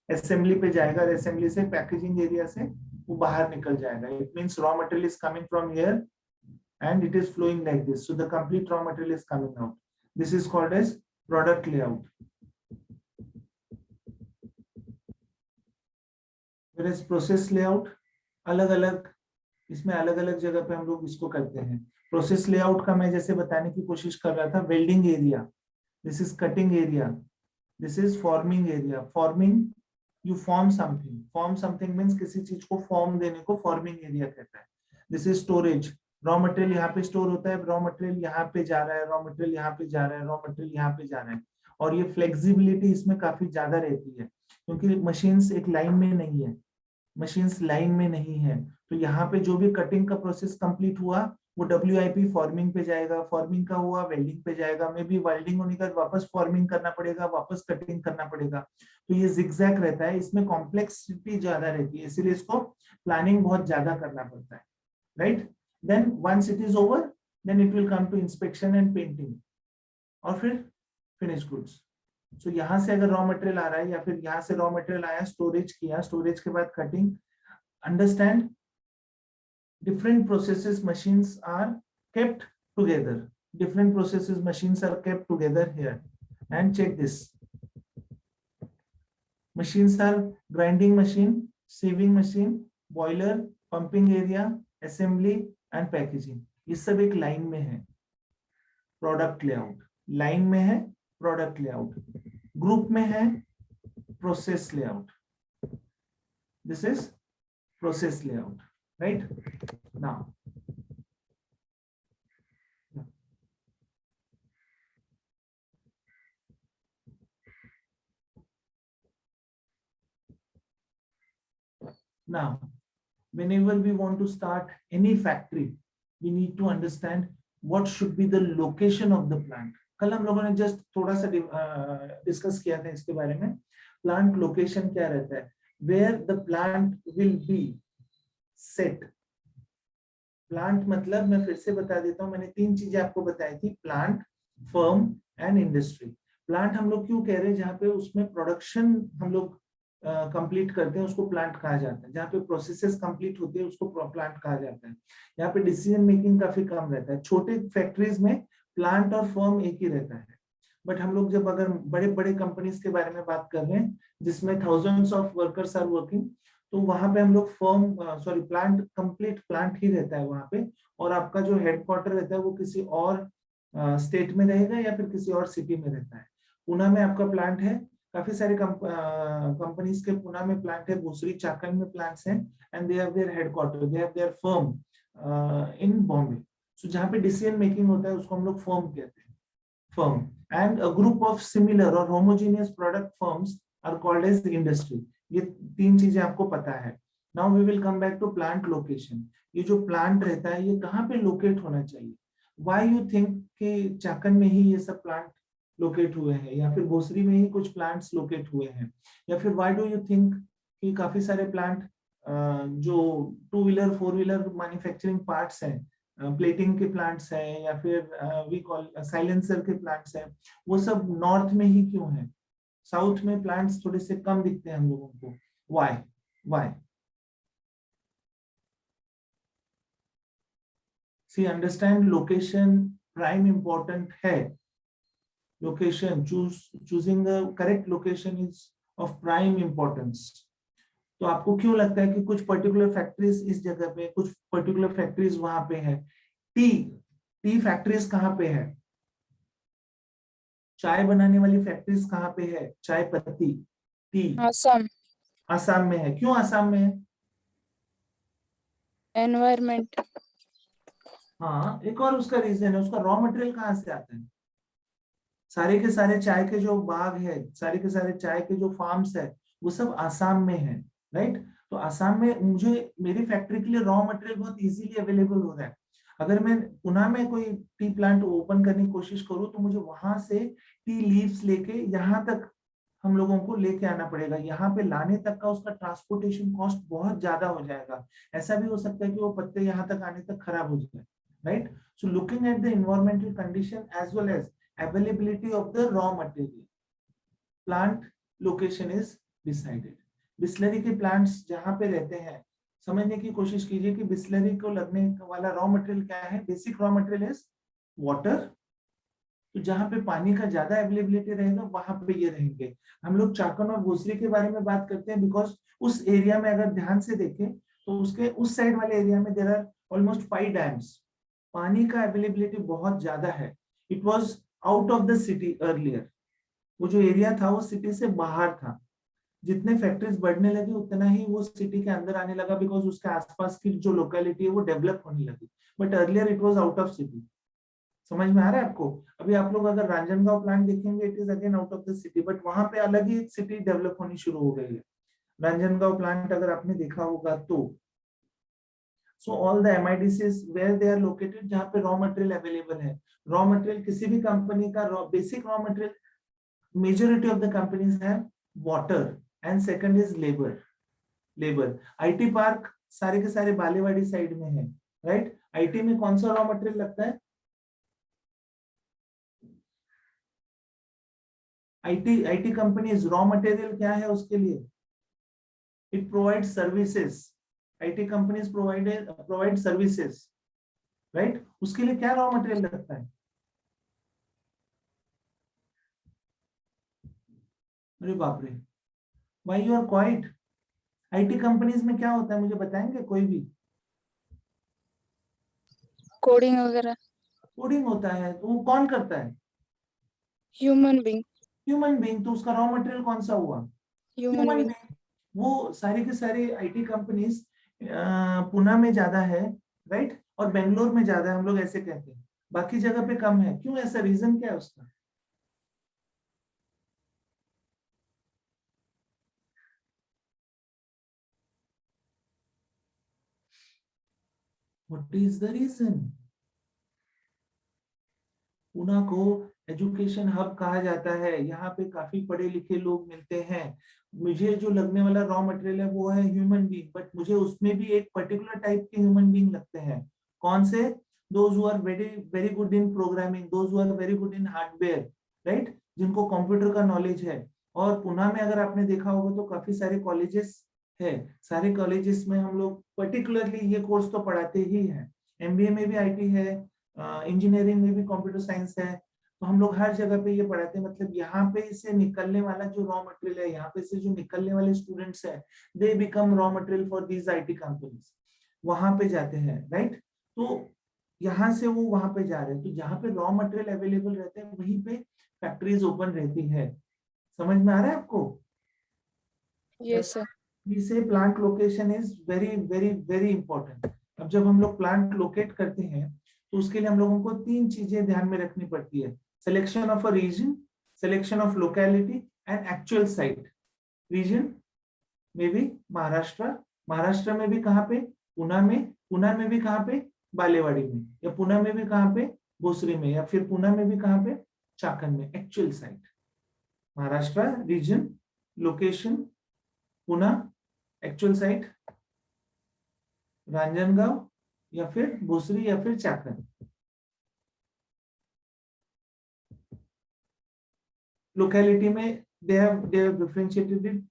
असेंबली पे जाएगा, असेंबली से पैकेजिंग एरिया से वो बाहर निकल जाएगा। It means raw material is coming from here and it is flowing like this, so the complete raw material is coming out. This is called as product layout. Whereas process layout अलग अलग, इसमें अलग अलग जगह पे हम लोग इसको करते हैं। प्रोसेस लेआउट का मैं जैसे बताने की कोशिश कर रहा था, welding area, this is cutting area, this is forming area. Forming, you form something, form something means किसी चीज को फॉर्म देने को फॉर्मिंग एरिया कहता है। This is storage, raw material यहाँ पे स्टोर होता है, रॉ मटेरियल यहाँ पे जा रहा है, रॉ मटेरियल यहाँ पे जा रहा है, रॉ मटेरियल यहाँ पे जा रहा है। और ये फ्लेक्सिबिलिटी इसमें काफी ज्यादा रहती है क्योंकि मशीन्स एक लाइन में नहीं है, मशीन्स लाइन में नहीं है। तो यहाँ पे जो भी कटिंग का प्रोसेस कंप्लीट हुआ वो WIP फॉर्मिंग पे जाएगा, फॉर्मिंग का हुआ वेल्डिंग पे जाएगा, मे बी वेल्डिंग होने का वापस फॉर्मिंग करना पड़ेगा, वापस कटिंग करना पड़ेगा। तो ये जिगजैग रहता है, इसमें कॉम्प्लेक्सिटी ज्यादा रहती है, इसीलिए इसको प्लानिंग बहुत ज्यादा करना पड़ता है, right. Then once it is over, then it will come to inspection and painting, और फिर फिनिश गुड्स। सो यहाँ से अगर रॉ मटेरियल आ रहा है या फिर यहाँ से रॉ मटेरियल आया, स्टोरेज किया, स्टोरेज के बाद cutting, understand different processes machines are kept together, different processes machines are kept together here, and check this, machines are grinding machine, sieving machine, boiler, pumping area, assembly and packaging, ये सब एक line में है। Product layout line में है, product layout group में है, process layout, this is process layout, right. now now whenever we want to start any factory, we need to understand what should be the location of the plant. कल हम लोगों ने just थोड़ा सा discuss किया था इसके बारे में। प्लांट लोकेशन क्या रहता है, where the plant will be set. Plant मतलब मैं फिर से बता देता हूं, मैंने 3 चीजें आपको बताई थी, plant, firm and industry. Plant हम लोग क्यों कह रहे हैं, जहां पे उसमें प्रोडक्शन हम लोग कंप्लीट करते हैं उसको प्लांट कहा जाता है, जहाँ पे प्रोसेसेस कंप्लीट होते हैं उसको प्लांट कहा जाता है। यहाँ पे डिसीजन मेकिंग काफी कम रहता है। छोटे फैक्ट्रीज में प्लांट और फर्म एक ही रहता है, बट हम लोग जब अगर बड़े बड़े कंपनीज के बारे में बात कर रहे हैं जिसमें thousands of workers are working, तो वहां पे हम लोग प्लांट, कंप्लीट प्लांट ही रहता है वहां पे, और आपका जो हेडक्वार्टर रहता है वो किसी और स्टेट में रहेगा या फिर किसी और सिटी में रहता है। पुणे में आपका प्लांट है, काफी सारे कंपनीज के पुणे में प्लांट है, भोसरी चाकन में प्लांट्स हैं, and they have their headquarter, they have their firm in Bombay. So जहाँ पे डिसीजन मेकिंग होता है उसको हम लोग फर्म कहते हैं, firm. And a group of similar और homogeneous product firms are called as industry. ये 3 चीजें आपको पता है। Now we will come back to plant location. ये जो प्लांट रहता है ये कहाँ पे लोकेट होना चाहिए। व्हाई यू थिंक कि चाकन में ही ये सब प्लांट लोकेट हुए हैं, या फिर भोसरी में ही कुछ प्लांट्स लोकेट हुए हैं, या फिर व्हाई डू यू थिंक कि काफी सारे प्लांट जो 2 व्हीलर 4 व्हीलर मैन्युफैक्चरिंग पार्ट्स हैं, प्लेटिंग के प्लांट्स हैं, या फिर वी कॉल साइलेंसर के प्लांट्स हैं, वो सब नॉर्थ में ही क्यों है, साउथ में प्लांट्स थोड़े से कम दिखते हैं हम लोगों को। Why see understand, location prime important है। Location, choosing the correct location is of prime importance. तो आपको क्यों लगता है कि कुछ पर्टिकुलर फैक्ट्रीज इस जगह पे, कुछ पर्टिकुलर फैक्ट्रीज वहां पे है। टी फैक्ट्रीज कहाँ पे है, चाय बनाने वाली फैक्ट्रीज कहाँ पे है, चाय पत्ती, टी, असम। आसाम में है। क्यों आसाम में है। एनवायरमेंट। हाँ, एक और उसका रीजन है, उसका रॉ मटेरियल कहाँ से आता है। सारे के सारे चाय के जो बाग है, सारे के सारे चाय के जो फार्म्स है, वो सब आसाम में है, राइट। तो आसाम में मुझे मेरी फैक्ट्री के लिए रॉ मटेरियल बहुत इजीली अवेलेबल हो रहा है। अगर मैं पुणे में कोई टी प्लांट ओपन करने की कोशिश करूँ तो मुझे वहां से टी लीव्स लेके यहाँ तक हम लोगों को लेके आना पड़ेगा। यहाँ पे लाने तक का उसका ट्रांसपोर्टेशन कॉस्ट बहुत ज्यादा हो जाएगा। ऐसा भी हो सकता है कि वो पत्ते यहाँ तक आने तक खराब हो जाए, right. So looking at the environmental condition as well as availability of the raw material, plant location is decided. Bisleri के प्लांट्स जहां पे रहते हैं, समझने की कोशिश कीजिए कि बिस्लरी को लगने वाला रॉ मटेरियल क्या है। Basic raw material is water. तो जहां पे पानी का ज्यादा अवेलेबिलिटी रहेगा वहां पे ये रहेंगे। हम लोग चाकन और भोसरी के बारे में बात करते हैं बिकॉज उस एरिया में अगर ध्यान से देखें तो उसके उस साइड वाले एरिया में देयर आर ऑलमोस्ट 5 डैम्स। पानी का अवेलेबिलिटी बहुत ज्यादा है। It was out of the city earlier. वो जो एरिया था वो सिटी से बाहर था। जितने फैक्ट्रीज बढ़ने लगी उतना ही वो सिटी के अंदर आने लगा बिकॉज उसके आसपास की जो लोकेलिटी है वो डेवलप होने लगी। But earlier it was out of city. समझ में आ रहा है आपको? अभी आप लोग अगर रांजनगांव प्लांट देखेंगे it is again out of the city, but वहां पे अलग ही सिटी डेवलप होनी शुरू हो गई है। रांजनगांव प्लांट अगर आपने देखा होगा तो so all the MIDCs where they are located जहाँ पे रॉ मटेरियल अवेलेबल है। रॉ मटेरियल किसी भी कंपनी का basic raw material majority of the companies have water and second is labor। IT park सारे के सारे बालेवाड़ी साइड में है, राइट। IT में कौन सा रॉ मटेरियल लगता है? IT कंपनीज रॉ मटेरियल क्या है उसके लिए? It provide services. IT companies provide services, right. उसके लिए क्या रॉ मटेरियल लगता है? अरे बाप रे, why you are quite? IT companies में क्या होता है मुझे बताएंगे कोई भी? कोडिंग वगैरह। कोडिंग होता है। तो वो कौन करता है? Human being. Human being. तो उसका रॉ मटेरियल कौन सा हुआ? Human human being. बीइंग। वो सारे के सारे IT कंपनीज पुणे में ज्यादा है, राइट, और बेंगलोर में ज्यादा है, हम लोग ऐसे कहते हैं। बाकी जगह पे कम है। क्यों? ऐसा रीजन क्या है उसका? What is the reason? Pune को एजुकेशन हब कहा जाता है। यहाँ पे काफी पढ़े लिखे लोग मिलते हैं। मुझे जो लगने वाला रॉ मटेरियल है वो है ह्यूमन बीइंग, बट मुझे उसमें भी एक पर्टिकुलर टाइप के ह्यूमन बीइंग लगते हैं। कौन से? Those who are very very good in programming, those who are very good in hardware, right, जिनको कंप्यूटर का नॉलेज है। और पुणे में अगर आपने देखा होगा तो काफी सारे कॉलेजेस है। सारे कॉलेजेस में हम लोग पर्टिकुलरली ये कोर्स तो पढ़ाते ही हैं। MBA में भी IT है, इंजीनियरिंग में भी कंप्यूटर साइंस है। तो हम लोग हर जगह पे ये पढ़ाते हैं। मतलब यहाँ पे से निकलने वाला जो रॉ मटेरियल है, यहाँ पे से जो निकलने वाले स्टूडेंट्स है, they become raw material for these IT companies. वहां पे जाते हैं, राइट। तो यहाँ से वो वहां पे जा रहे हैं। तो जहाँ पे रॉ मटेरियल अवेलेबल रहते हैं वहीं पे फैक्ट्रीज ओपन रहती है। समझ में आ रहा है आपको? Yes sir. से plant location is very very very important. अब जब हम लोग प्लांट लोकेट करते हैं तो उसके लिए हम लोगों को 3 चीजें ध्यान में रखनी पड़ती है। Selection of a region, selection of locality and actual site. Region में भी महाराष्ट्र, महाराष्ट्र में भी कहाँ पे? पुणे में। पुणे में भी कहाँ पे? बालेवाड़ी में। या पुणे में भी कहाँ पे? भोसरी में। या फिर पुणे में भी कहाँ पे? चाकन में। Actual site Maharashtra, region, location Pune, actual site Ranjangaon या फिर भोसरी या फिर चाकन। लोकेलिटी में they have differentiated it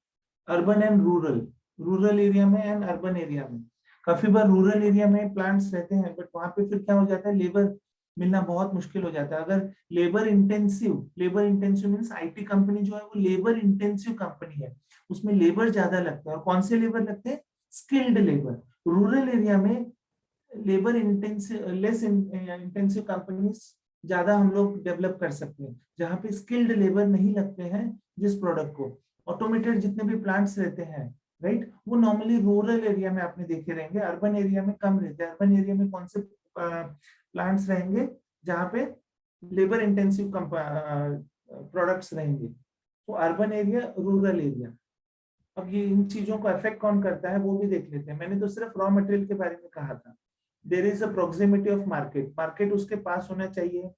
urban and rural. Rural area में एंड अर्बन एरिया में। काफी बार रूरल एरिया में प्लांट्स रहते हैं बट वहां पे फिर क्या हो जाता है, लेबर मिलना बहुत मुश्किल हो जाता है। अगर labour intensive means IT company जो है वो लेबर इंटेंसिव कंपनी है, उसमें लेबर ज्यादा लगता है। और कौन से लेबर लगते हैं? Skilled labour. रूरल एरिया में labour intensive less intensive companies ज्यादा हम लोग डेवलप कर सकते हैं, जहाँ पे स्किल्ड लेबर नहीं लगते हैं। जिस प्रोडक्ट को ऑटोमेटेड जितने भी प्लांट्स रहते हैं, राइट, वो नॉर्मली रूरल एरिया में आपने देखे रहेंगे, अर्बन एरिया में कम रहते हैं। अर्बन एरिया में कौन से प्लांट्स रहेंगे? जहाँ पे लेबर इंटेंसिव प्रोडक्ट्स रहेंगे। तो अर्बन एरिया, रूरल एरिया, अब ये इन चीजों को अफेक्ट कौन करता है वो भी देख लेते हैं। मैंने तो सिर्फ रॉ मटेरियल के बारे में कहा था। There is a proximity of market, market उसके पास होना चाहिए।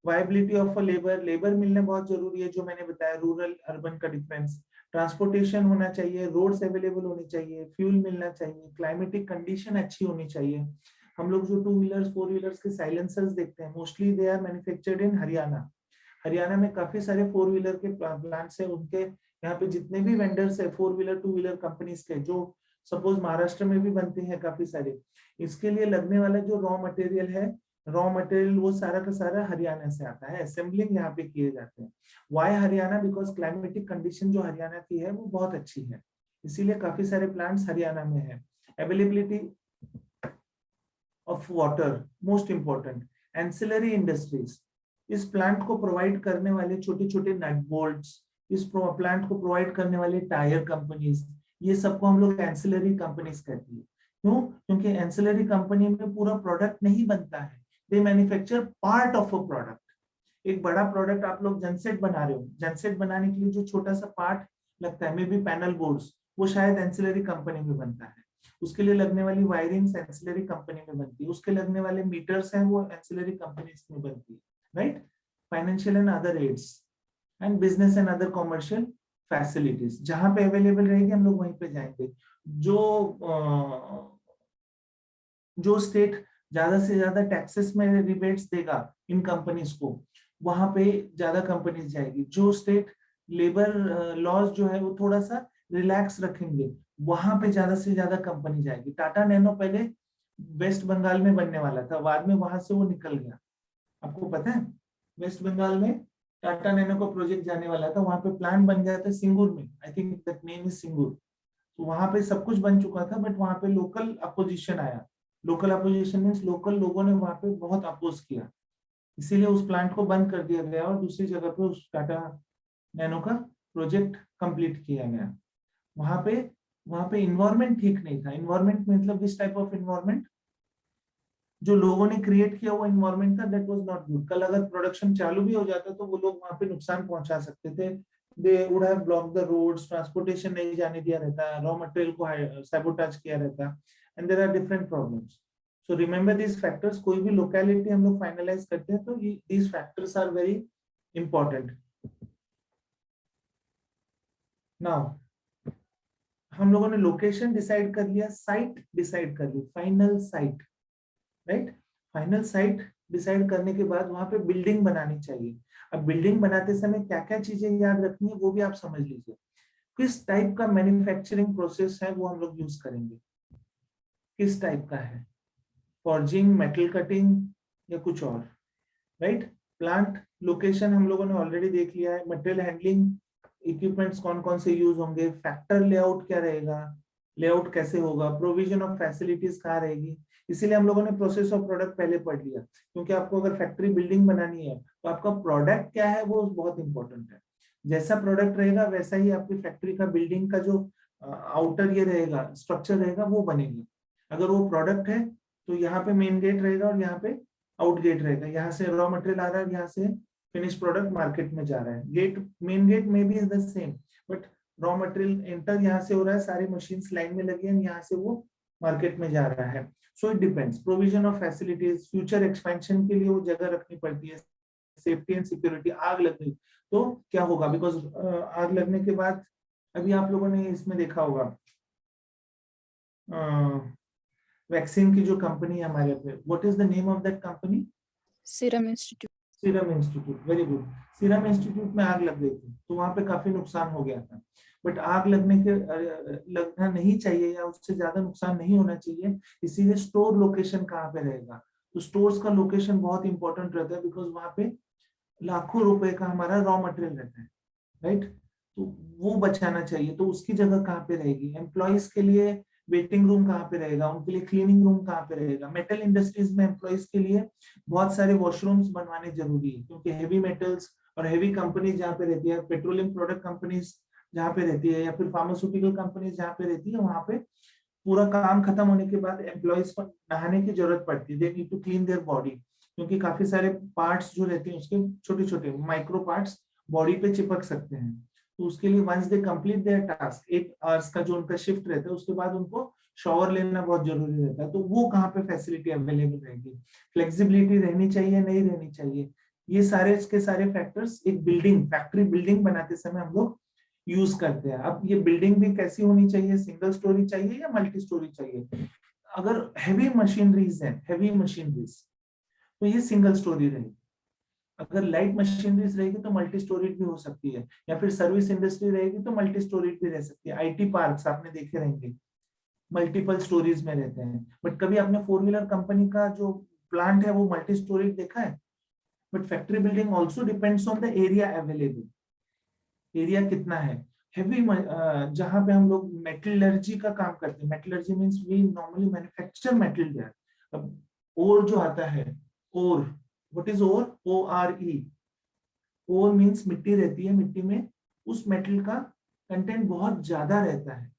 Viability of a labour, labour मिलना बहुत जरूरी है, जो मैंने बताया रूरल अर्बन का डिफरेंस। ट्रांसपोर्टेशन होना चाहिए, रोड्स अवेलेबल होनी चाहिए, फ्यूल मिलना चाहिए, क्लाइमेटिक कंडीशन अच्छी होनी चाहिए। हम लोग जो 2 व्हीलर्स 4 व्हीलर्स के साइलेंसर्स देखते हैं, mostly they are manufactured in Haryana. Haryana में काफी सारे 4 व्हीलर के प्लांट्स है। उनके यहाँ पे जितने भी वेंडर्स है 4 व्हीलर 2 व्हीलर कंपनीज के, जो सपोज महाराष्ट्र में भी बनते हैं काफी सारे, इसके लिए लगने वाला जो रॉ मटेरियल है, रॉ मटेरियल वो सारा का सारा हरियाणा से आता है। असेंबलिंग यहाँ पे किए जाते हैं। Why Haryana? Because climatic condition जो हरियाणा की है वो बहुत अच्छी है, इसीलिए काफी सारे प्लांट्स हरियाणा में है। Availability of water most important. Ancillary industries, इस प्लांट को प्रोवाइड करने वाले छोटे छोटे नट बोल्ट्स, इस प्लांट को प्रोवाइड करने वाले टायर कंपनीज, ये सबको हम लोग एंसिलरी कंपनीज कहते हैं। क्यों? क्योंकि एंसिलरी कंपनी में पूरा प्रोडक्ट नहीं बनता है, they manufacture part of a product. एक बड़ा प्रोडक्ट आप लोग जनसेट बना रहे हो, जनसेट बनाने के लिए जो छोटा सा पार्ट लगता है, मे बी पैनल बोर्ड्स, वो शायद एंसिलरी कंपनी में बनता है। उसके लिए लगने वाली वायरिंग एंसिलरी कंपनी में बनती है, उसके लगने वाले मीटर्स हैं वो एंसिलरी कंपनीज में बनती है, right? Financial and other aids and business and other commercial facilities, जहां पे अवेलेबल रहेगी हम लोग वहीं पे जाएंगे। जो स्टेट ज्यादा से ज्यादा टैक्सेस में रिबेट्स देगा इन कंपनीज को, वहां पे ज्यादा कंपनीज जाएगी। जो स्टेट लेबर लॉज जो है वो थोड़ा सा रिलैक्स रखेंगे, वहां पे ज्यादा से ज्यादा कंपनी जाएगी। टाटा नैनो पहले वेस्ट बंगाल में बनने वाला था, बाद में वहां से वो निकल गया। आपको पता है वेस्ट बंगाल में टाटा नैनो का प्रोजेक्ट जाने वाला था, वहां पे प्लांट बन गया था सिंगूर में, I think that name is Singur. तो वहां पे सब कुछ बन चुका था, बट वहां पे लोकल अपोजिशन आया। लोकल अपोजिशन मीन्स लोकल लोगों ने वहां पे बहुत अपोज किया, इसीलिए उस प्लांट को बंद कर दिया गया और दूसरी जगह पे उस टाटा नैनो का प्रोजेक्ट कंप्लीट किया गया। वहां पे इन्वायरमेंट ठीक नहीं था। इन्वायरमेंट मतलब दिस टाइप ऑफ इन्वायरमेंट जो लोगों ने क्रिएट किया, वो इन्वायरमेंट था दैट वाज नॉट गुड। कल अगर प्रोडक्शन चालू भी हो जाता तो वो लोग वहां पे नुकसान पहुंचा सकते थे। They would have block the roads, transportation नहीं जाने दिया रहता, रॉ मटेरियल को सैबोटेज किया रहता, and there are different problems. So remember this factors. कोई भी लोकेलिटी हम लोग फाइनलाइज करते हैं तो these factors are very important. Now हम लोगों ने लोकेशन डिसाइड कर लिया, साइट डिसाइड कर ली, final site, right? Final site decide करने के बाद वहां पे बिल्डिंग बनानी चाहिए। अब बिल्डिंग बनाते समय क्या क्या चीजें याद रखनी है वो भी आप समझ लीजिए। किस टाइप का मैन्युफैक्चरिंग प्रोसेस है वो हम लोग यूज करेंगे, किस टाइप का है, फॉर्जिंग, मेटल कटिंग या कुछ और, राइट? प्लांट लोकेशन हम लोगों ने ऑलरेडी देख लिया है। मटेरियल हैंडलिंग इक्विपमेंट्स कौन कौन से यूज होंगे, फैक्टर लेआउट क्या रहेगा, लेआउट कैसे होगा, प्रोविजन ऑफ फैसिलिटीज कहाँ रहेगी। इसीलिए हम लोगों ने प्रोसेस ऑफ प्रोडक्ट पहले पढ़ लिया, क्योंकि आपको अगर फैक्ट्री बिल्डिंग बनानी है तो आपका प्रोडक्ट क्या है वो बहुत इंपॉर्टेंट है। जैसा प्रोडक्ट रहेगा वैसा ही आपकी फैक्ट्री का बिल्डिंग का जो आउटर ये रहेगा, स्ट्रक्चर रहेगा, वो बनेगा। अगर वो प्रोडक्ट है तो यहाँ पे मेन गेट रहेगा और यहाँ पे आउट गेट रहेगा। यहाँ से रॉ मटेरियल आ रहा है, यहाँ से फिनिश प्रोडक्ट मार्केट में जा रहा है। गेट, मेन गेट में भी is the same, but raw material enter यहाँ से हो रहा है, सारे मशीन्स लाइन में लगे हैं, यहाँ से वो मार्केट में जा रहा है। So it depends. Provision of facilities, future expansion के लिए वो जगह रखनी पड़ती है। सेफ्टी एंड सिक्योरिटी, आग लग गई तो क्या होगा, बिकॉज आग लगने के बाद, अभी आप लोगों ने इसमें देखा होगा वैक्सीन की जो कंपनी है हमारे पे, what is the name of that company? Serum institute. Serum institute, very good. Serum institute में आग लग गई थी तो वहां पे काफी नुकसान हो गया था। बट आग लगना नहीं चाहिए या उससे ज्यादा नुकसान नहीं होना चाहिए, इसीलिए स्टोर लोकेशन कहाँ पे रहेगा। तो स्टोर्स का लोकेशन बहुत इंपॉर्टेंट रहता है, बिकॉज वहां पे लाखों रुपए का हमारा रॉ मटेरियल रहता है, राइट? तो वो बचाना चाहिए। तो उसकी जगह कहाँ पे रहेगी? एम्प्लॉयज के लिए वेटिंग रूम कहाँ पे रहेगा, उनके लिए क्लीनिंग रूम कहाँ पे रहेगा। मेटल इंडस्ट्रीज में एम्प्लॉयज के लिए बहुत सारे वॉशरूम्स बनवाने जरूरी है, क्योंकि हेवी मेटल्स और हेवी कंपनीज जहाँ पे रहती है, पेट्रोलियम प्रोडक्ट कंपनीज जहाँ पे रहती है, या फिर फार्मास्यूटिकल कंपनीज जहाँ पे रहती है, वहां पे पूरा काम खत्म होने के बाद एम्प्लॉयज को नहाने की जरूरत पड़ती है, they need to clean their body. क्योंकि काफी सारे पार्ट्स जो रहते हैं उसके छोटे छोटे माइक्रो पार्ट्स बॉडी पे चिपक सकते हैं। तो उसके लिए once they complete their task, 8 hours का जो उनका शिफ्ट रहता है, उसके बाद उनको शॉवर लेना बहुत जरूरी रहता है। तो वो कहाँ पे फैसिलिटी अवेलेबल रहेगी, फ्लेक्सिबिलिटी रहनी चाहिए नहीं रहनी चाहिए, ये सारे के सारे फैक्टर्स एक बिल्डिंग, फैक्ट्री बिल्डिंग बनाते समय हम लोग यूज करते हैं। अब ये बिल्डिंग भी कैसी होनी चाहिए, सिंगल स्टोरी चाहिए या मल्टी स्टोरी चाहिए? अगर हैवी मशीनरीज है, हैवी मशीनरीज, तो ये सिंगल स्टोरी रहेगी। अगर लाइट मशीनरीज रहेगी तो मल्टी स्टोरीड भी हो सकती है, या फिर सर्विस इंडस्ट्री रहेगी तो मल्टी स्टोरीड भी रह सकती है। आईटी पार्क्स आपने देखे रहेंगे, मल्टीपल स्टोरीज में रहते हैं। बट कभी आपने 4 व्हीलर कंपनी का जो प्लांट है वो मल्टी स्टोरीज देखा है? But factory building also depends on the area available, area कितना है। हेवी जहां पे हम लोग मेटलर्जी का काम करते हैं, metallurgy means we normally manufacture metal there. अब ओर जो आता है, ore, what is ore? ORE, ore means मिट्टी रहती है, मिट्टी में उस मेटल का कंटेंट बहुत ज्यादा रहता है,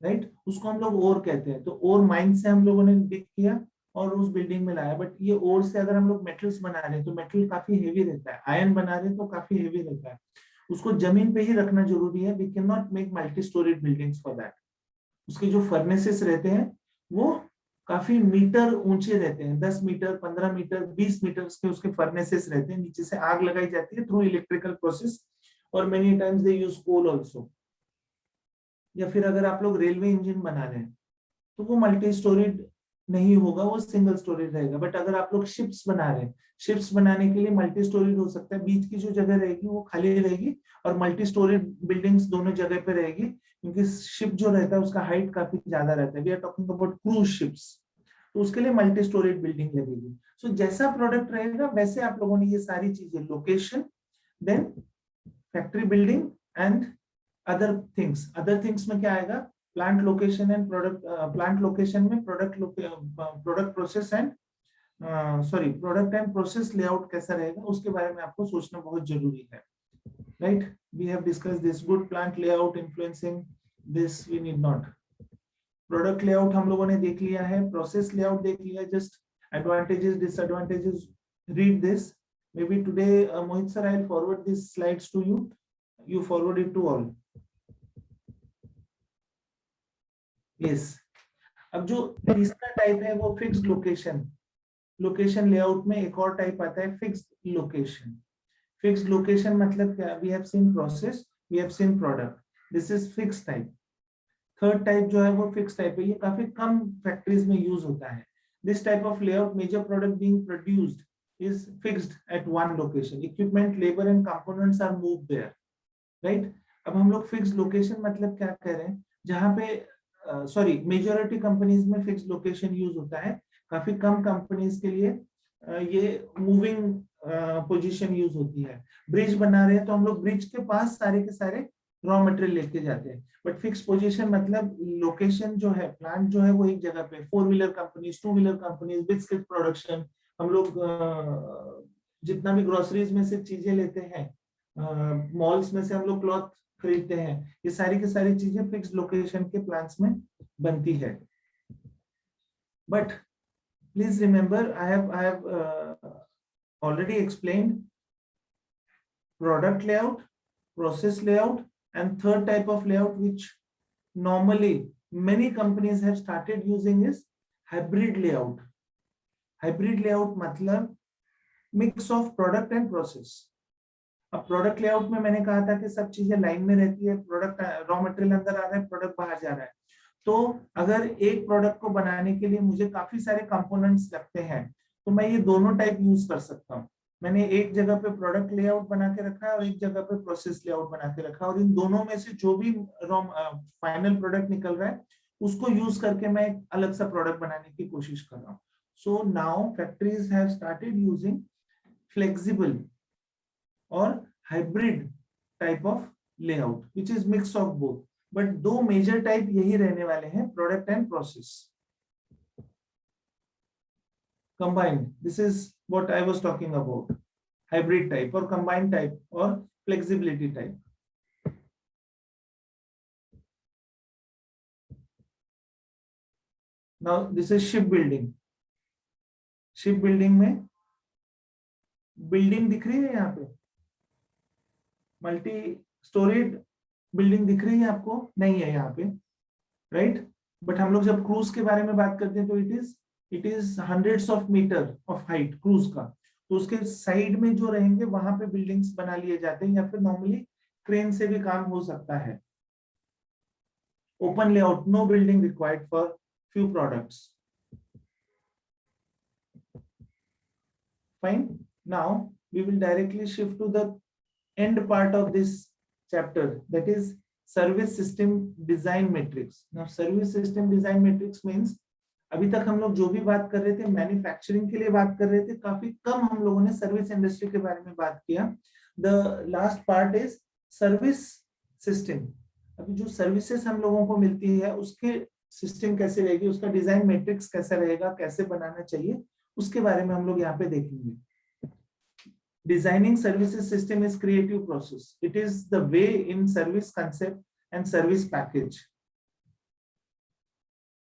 राइट? उसको हम लोग ओर कहते हैं। तो ओर माइन से हम लोगों ने डिग किया और उस बिल्डिंग में लाया। बट ये ओर से अगर हम लोग मेटल्स बना रहे हैं तो मेटल काफी हेवी रहता है, आयरन बना रहे हैं तो काफी हेवी रहता है, उसको जमीन पे ही रखना जरूरी है। We can not make multi storied buildings for that. उसके जो फर्नेसेस रहते हैं वो काफी मीटर ऊंचे रहते हैं, 10 मीटर, 15 मीटर, 20 मीटर के उसके फर्नेसेस रहते हैं। नीचे से आग लगाई जाती है थ्रू इलेक्ट्रिकल प्रोसेस, और many times they use coal also. या फिर अगर आप लोग रेलवे इंजन बना रहे हैं तो वो मल्टी स्टोरीड नहीं होगा, वो सिंगल स्टोरीड रहेगा। बट अगर आप लोग शिप्स बना रहे हैं, शिप्स बनाने के लिए मल्टी स्टोरीड हो सकता है, बीच की जो जगह रहेगी वो खाली रहेगी और मल्टी स्टोरीड बिल्डिंग्स दोनों जगह पे रहेगी, क्योंकि शिप जो रहता है उसका हाइट काफी ज्यादा रहता है। We are talking about cruise ships, तो उसके लिए मल्टी स्टोरीड बिल्डिंग लगेगी। सो जैसा प्रोडक्ट रहेगा वैसे आप लोगों ने ये सारी चीजें, location, then factory building and other things में क्या आएगा? Plant location and product, plant location में product process and product and process layout कैसा रहेगा, उसके बारे में आपको सोचना बहुत जरूरी है, right? We have discuss this, good plant layout influencing this, we need not. Product layout हम लोगों ने देख लिया है, प्रोसेस लेआउट देख लिया, just advantages disadvantages read this. maybe today Mohit sir, I'll forward these slides to you, you forward it to all. yes, अब जो तीसरा टाइप है वो फिक्स्ड लोकेशन। लोकेशन लेआउट में एक और टाइप आता है फिक्स्ड लोकेशन। फिक्स्ड लोकेशन मतलब क्या? We have seen process, we have seen product, this is fixed type. Third type जो है वो फिक्स्ड टाइप है, ये काफी कम फैक्ट्रीज में यूज होता है। This type of layout, major product being produced is fixed at one location, equipment, labor and components are moved there, right? अब हम लोग फिक्स्ड लोकेशन मतलब क्या कह रहे हैं? जहां पे मेजॉरिटी कंपनीज में फिक्स्ड लोकेशन यूज होता है, काफी कम कंपनीज के लिए ये मूविंग पोजीशन यूज होती है। ब्रिज बना रहे हैं तो हम लोग ब्रिज के पास सारे के सारे रॉ मटेरियल लेके जाते हैं। बट फिक्स पोजीशन मतलब लोकेशन जो है, प्लांट जो है वो एक जगह पे। 4 wheeler companies, 2 wheeler companies, biscuit production, हम लोग जितना भी ग्रोसरीज में से चीजें लेते हैं, मॉल्स में से हम लोग क्लॉथ खरीदते हैं, ये सारी की सारी चीजें फिक्स लोकेशन के प्लांट्स में बनती है। But please remember, I have already explained product layout, process layout, and third type of layout which normally many companies have started using is hybrid layout. Hybrid layout मतलब mix of product and process. अब product layout में मैंने कहा था कि सब चीजें line में रहती है, प्रोडक्ट रॉ मटेरियल अंदर आ रहा है, प्रोडक्ट बाहर जा रहा है। तो अगर एक प्रोडक्ट को बनाने के लिए मुझे काफी सारे कंपोनेंट्स लगते हैं तो मैं ये दोनों टाइप यूज कर सकता हूँ। मैंने एक जगह पे प्रोडक्ट लेआउट बना के रखा है और एक जगह पे प्रोसेस लेआउट बना के रखा है, और इन दोनों में से जो भी फाइनल प्रोडक्ट निकल रहा है उसको यूज करके मैं एक अलग सा प्रोडक्ट बनाने की कोशिश कर रहा हूँ। So now factories have started using flexible or hybrid type of layout, which is mix of both. But दो major type यही रहने वाले हैं, product and process combined. This is what I was talking about, hybrid type or combined type or flexibility type. Now this is shipbuilding. Ship building में building दिख रही है यहाँ पे, मल्टी स्टोरेड बिल्डिंग दिख रही है आपको? नहीं है यहाँ पे, राइट? बट हम लोग जब क्रूज के बारे में बात करते हैं तो it is hundreds of meter of height cruise का, तो उसके साइड में जो रहेंगे वहां पे बिल्डिंग्स बना लिए जाते हैं, या फिर नॉर्मली क्रेन से भी काम हो सकता है। Open layout, no building required for few products. Fine. Now we will directly shift to the end part of this chapter, that is service system design matrix. Now service system design matrix means, अभी तक हम लोग जो भी बात कर रहे थे मैन्युफैक्चरिंग के लिए बात कर रहे थे, काफी कम हम लोगों ने सर्विस इंडस्ट्री के बारे में बात किया। The last part is service system. अभी जो सर्विसेज हम लोगों को मिलती है उसके सिस्टम कैसे रहेगी, उसका डिजाइन मैट्रिक्स कैसा रहेगा, कैसे बनाना चाहिए, उसके बारे में हम लोग यहाँ पे देखेंगे। Designing services system is creative process, it is the way in service concept and service package.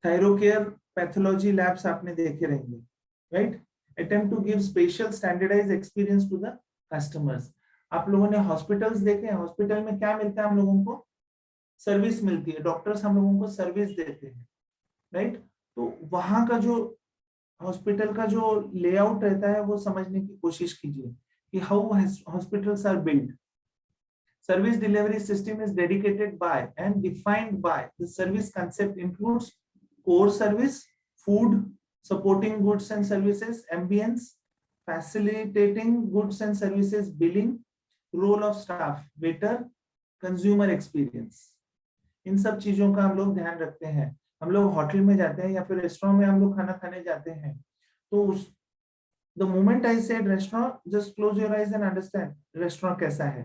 Thyrocare pathology labs आपने देखे रहेंगे, right? Attempt to give special standardised experience to the customers. आप लोगों ने हॉस्पिटल्स देखे हैं, हॉस्पिटल में क्या मिलता है हम लोगों को? सर्विस मिलती है, डॉक्टर्स हम लोगों को सर्विस देते हैं, राइट? तो वहां का जो हॉस्पिटल का जो लेआउट रहता है वो समझने की कोशिश कीजिए कि how hospitals are build. Service delivery system is dedicated by and defined by the service concept includes core service, food, supporting goods and services, ambience, facilitating goods and services, billing, role of staff, waiter, consumer experience. इन सब चीजों का हम लोग ध्यान रखते हैं। हम लोग होटल में जाते हैं या फिर रेस्टोरेंट में हम लोग खाना खाने जाते हैं, तो उस the moment I said restaurant, just close your eyes and understand restaurant कैसा है,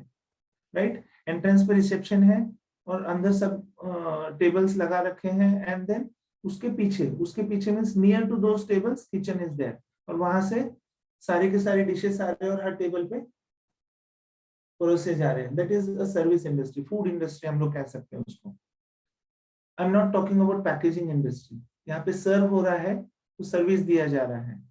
राइट? एंट्रेंस पे रिसेप्शन है और अंदर सब टेबल्स लगा रखे हैं, एंड देन उसके पीछे means near to those tables kitchen is there, और वहां से सारे के सारे डिशेस आ रहे हैं और हर टेबल पे परोसे जा रहे हैं। That is a service industry, food industry हम लोग कह सकते हैं उसको। आई am not talking about packaging industry. यहाँ पे सर्व हो रहा है तो सर्विस दिया जा रहा है,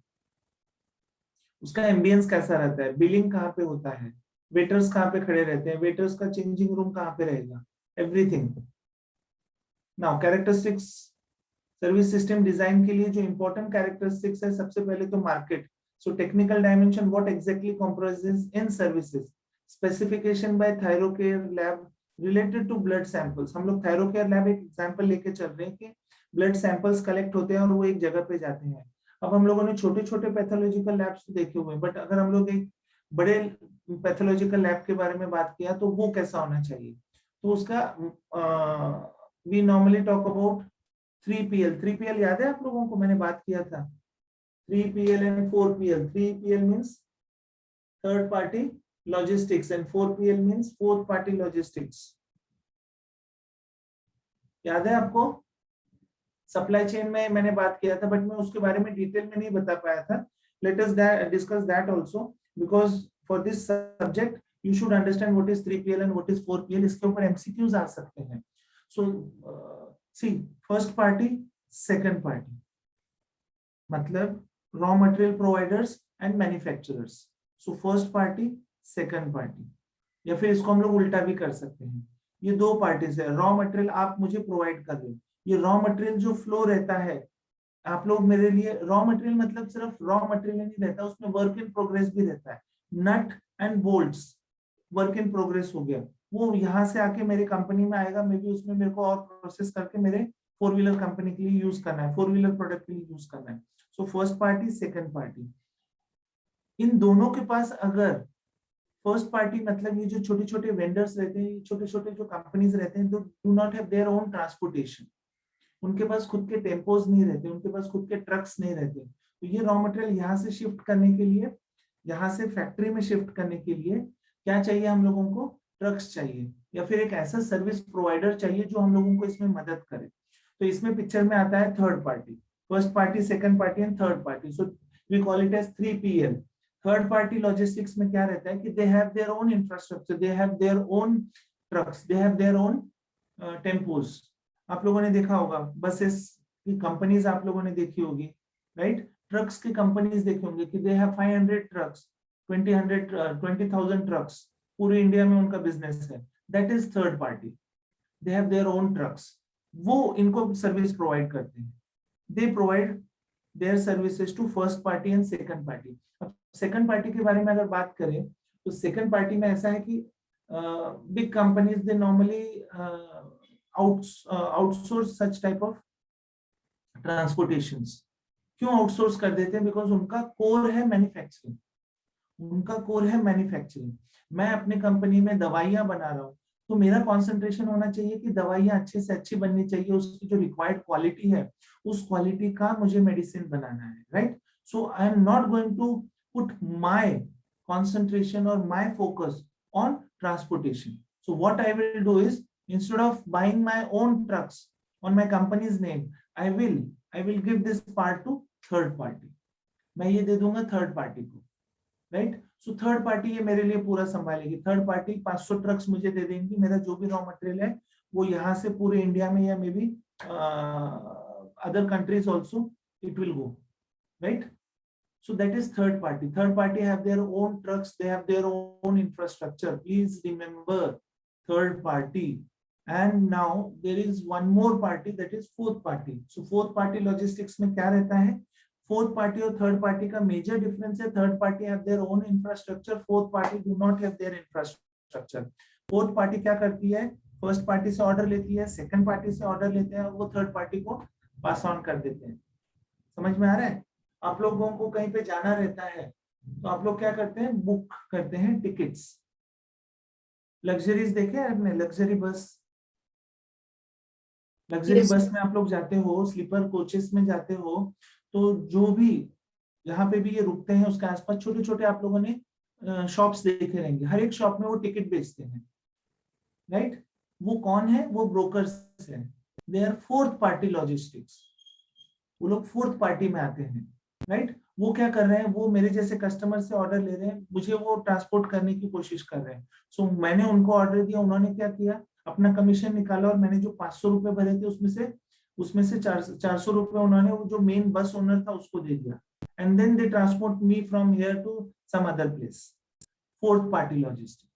उसका एम्बियंस कैसा रहता है, बिलिंग कहाँ पे होता है, वेटर्स कहाँ पे खड़े रहते हैं, वेटर्स का चेंजिंग रूम कहाँ पे रहेगा, everything. Now characteristics, service system design के लिए जो इंपॉर्टेंट कैरेक्टरिस्टिक्स है, सबसे पहले तो market. So technical dimension, what exactly comprises in services, specification by Thyrocare lab related to blood samples. हम लोग थायरोकेयर लैब एक एग्जांपल लेके चल रहे हैं कि ब्लड सैंपल्स कलेक्ट होते हैं और वो एक जगह पे जाते हैं। अब हम लोगों ने छोटे छोटे पैथोलॉजिकल लैब्स तो देखे हुए हैं, बट अगर हम लोग एक बड़े पैथोलॉजिकल लैब के बारे में बात किया तो वो कैसा होना चाहिए, तो उसका we normally talk about 3PL। 3PL याद है आप लोगों को? मैंने बात किया था 3PL and 4PL। 3PL means third party logistics and 4PL means fourth party logistics. याद है आपको? सप्लाई चेन में मैंने बात किया था, बट मैं उसके बारे में डिटेल में नहीं बता पाया था। Let us discuss that also, because for this subject you should understand what is 3PL and what is 4PL। इसके ऊपर एमसीक्यूज आ सकते हैं। सो सी, फर्स्ट पार्टी, सेकंड पार्टी, मतलब raw material providers and manufacturers. So first party, second party, या फिर इसको हम लोग उल्टा भी कर सकते हैं। ये दो पार्टीज है। रॉ मटेरियल आप मुझे प्रोवाइड कर रहे हो, ये रॉ मटेरियल जो फ्लो रहता है, आप लोग मेरे लिए रॉ मटेरियल मतलब सिर्फ रॉ मटेरियल नहीं रहता, उसमें वर्क इन प्रोग्रेस भी रहता है। Nut and bolts work in progress हो गया, वो यहाँ से आके मेरे कंपनी में आएगा, मे बी उसमें मेरे को और प्रोसेस करके मेरे 4-व्हीलर कंपनी के लिए यूज करना है, 4-व्हीलर प्रोडक्ट के लिए यूज करना है। So first party, second party, इन दोनों के पास अगर फर्स्ट पार्टी मतलब ये जो छोटे छोटे वेंडर्स रहते हैं, छोटे छोटे जो कंपनीज रहते हैं, do not have their own transportation, उनके पास खुद के टेम्पोज नहीं रहते, उनके पास खुद के ट्रक्स नहीं रहते, तो ये रॉ मटेरियल यहाँ से शिफ्ट करने के लिए, यहाँ से फैक्ट्री में शिफ्ट करने के लिए क्या चाहिए हम लोगों को? ट्रक्स चाहिए, या फिर एक ऐसा सर्विस प्रोवाइडर चाहिए जो हम लोगों को इसमें मदद करे। तो इसमें पिक्चर में आता है third party, first party, second party and third party. So we call it as 3PL। Third party logistics में क्या रहता है कि they have their own infrastructure, they have their own trucks, they have their own tempos. आप लोगों ने देखा होगा बसेस की कंपनीज, आप लोगों ने देखी होगी, राइट? ट्रक्स की कंपनीज देखे होंगे कि दे हैव 500 ट्रक्स, 20,000 ट्रक्स, पूरे इंडिया में उनका बिजनेस है, that is third party. They have their own trucks, वो इनको सर्विस प्रोवाइड करते हैं. They provide their services to first party and second party. अब सेकंड पार्टी के बारे में अगर बात करें तो सेकंड पार्टी में ऐसा है कि big companies they normally outsource such type of transportations. क्यों आउटसोर्स कर देते हैं? बिकॉज उनका कोर है मैन्युफैक्चरिंग. उनका कोर है मैन्युफैक्चरिंग. मैं अपनी कंपनी में दवाइयां बना रहा हूँ तो मेरा कंसंट्रेशन होना चाहिए कि दवाइयां अच्छे से अच्छी बननी चाहिए, उसकी जो रिक्वायर्ड क्वालिटी है उस क्वालिटी का मुझे मेडिसिन बनाना है, right? So I am not going to put my concentration or my focus on transportation. So what I will do is, instead of buying my own trucks on my company's name, I will give this part to third party. मैं ये दे दूंगा third party को, right? So third party ये मेरे लिए पूरा संभालेगी. Third party 500 trucks मुझे दे देंगी. मेरा जो भी रॉ मटेरियल है वो यहाँ से पूरे इंडिया में या may be other countries also it will go, right? So that is third party. Third party have their own trucks, they have their own infrastructure. Please remember third party. And now there is one more party, that is fourth party. So fourth party logistics में क्या रहता है? Fourth party और third party का major difference है. Third party have their own infrastructure. Fourth party do not have their infrastructure. Fourth party क्या करती है? First party से order लेती है, second party से order लेते हैं और वो third party को pass on कर देते हैं. समझ में आ रहा है? आप लोगों को कहीं पे जाना रहता है तो आप लोग क्या करते हैं? बुक करते हैं टिकट्स. लग्जरीज देखे आपने? लग्जरी बस, लग्जरी Yes, बस में आप लोग जाते हो, स्लीपर कोचेस में जाते हो, तो जो भी यहाँ पे भी ये रुकते हैं उसके आसपास छोटे छोटे आप लोगों ने शॉप्स देखे रहेंगे. हर एक शॉप में वो टिकट बेचते हैं, राइट? वो कौन है? वो ब्रोकर्स है. They are fourth party logistics. वो लोग फोर्थ पार्टी में आते हैं, राइट? वो क्या कर रहे हैं? वो मेरे जैसे कस्टमर से ऑर्डर ले रहे हैं, मुझे वो ट्रांसपोर्ट करने की कोशिश कर रहे हैं. सो मैंने उनको ऑर्डर दिया, उन्होंने क्या किया? अपना कमीशन निकाला और मैंने जो 500 रुपए भरे थे उसमें से 400 रुपए उन्होंने वो जो मेन बस ओनर था उसको दे दिया. And then they transport me from here to some other place. Fourth party logistic.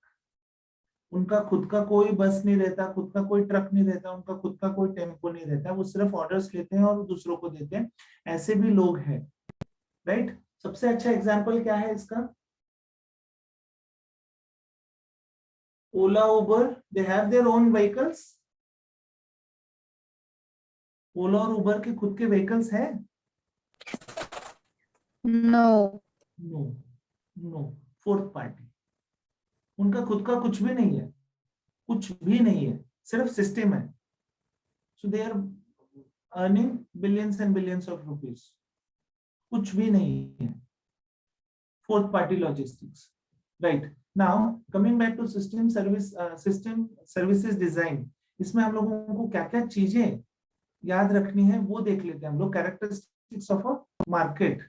उनका खुद का कोई बस नहीं रहता, खुद का कोई ट्रक नहीं रहता, उनका खुद का कोई टेम्पो नहीं रहता. वो सिर्फ ऑर्डर्स लेते हैं और दूसरों को देते हैं. ऐसे भी लोग हैं, राइट? सबसे अच्छा एग्जांपल क्या है इसका? Ola, Uber, they have their own vehicles. Ola और उबर के खुद के व्हीकल्स हैं? no. No, no. Fourth party. उनका खुद का कुछ भी नहीं है, कुछ भी नहीं है, सिर्फ सिस्टम है. So they are earning billions and billions of rupees. कुछ भी नहीं है. Fourth party logistics, right? Now coming back to system services design. इसमें हम लोगों को क्या क्या चीजें याद रखनी है वो देख लेते हैं हम लोग. Characteristics of a market.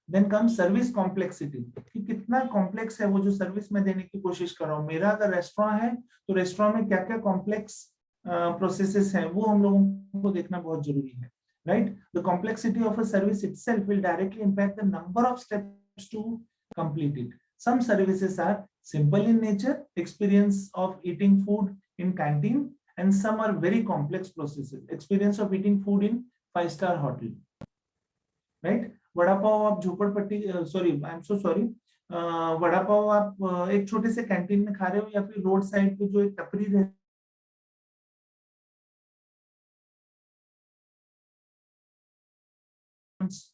Then come service complexity, कि कितना कॉम्प्लेक्स है वो जो सर्विस में देने की कोशिश कर रहा हूँ. मेरा अगर रेस्टोरेंट है तो रेस्टोरेंट में क्या क्या कॉम्प्लेक्स प्रोसेसेस हैं वो हम लोगों को देखना बहुत जरूरी है, right? The complexity of a service itself will directly impact the number of steps to complete it. Some services are simple in nature, experience of eating food in canteen, and some are very complex processes, experience of eating food in 5-star hotel, right? Vada pav आप झोपड़पट्टी, sorry I am so sorry, vada pav आप एक छोटे से canteen में खा रहे हो या फिर रोड साइड पे जो एक टपरी रहती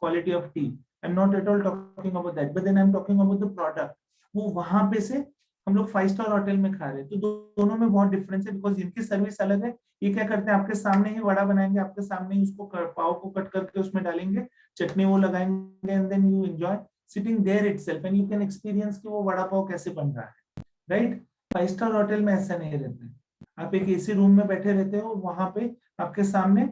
quality of tea. I'm not at all talking about that, but then I'm talking about the product. वो वहां पे से हम लोग 5-स्टार होटल में खा रहे हैं, तो दोनों में बहुत डिफरेंस है. बिकॉज इनकी सर्विस अलग है. ये क्या करते हैं? आपके सामने ही वड़ा बनाएंगे, आपके सामने ही उसको पाव को कट करके उसमें डालेंगे, चटनी वो लगाएंगे, and then you enjoy sitting there itself and you can experience कि वो वड़ा पाव कैसे बन रहा है, राइट? 5-स्टार होटल में ऐसा नहीं रहता है. आप एक एसी रूम में बैठे रहते हो, वहां पे आपके सामने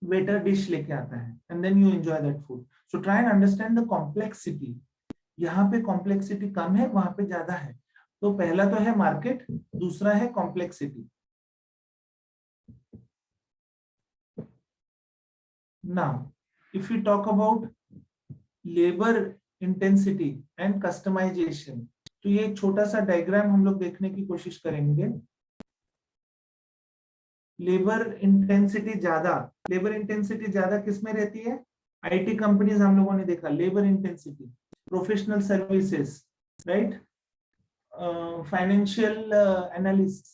वेटर डिश लेके आता है and then you enjoy that food. So try and understand the complexity. यहाँ पे कॉम्प्लेक्सिटी कम है, वहां पे ज्यादा है. तो पहला तो है मार्केट, दूसरा है complexity. Now if you talk about labour intensity and customisation. तो ये एक छोटा सा डायग्राम हम लोग देखने की कोशिश करेंगे। लेबर इंटेंसिटी ज्यादा किस में रहती है? आईटी कंपनीज हम लोगों ने देखा labour intensity, professional services, right, financial analyst,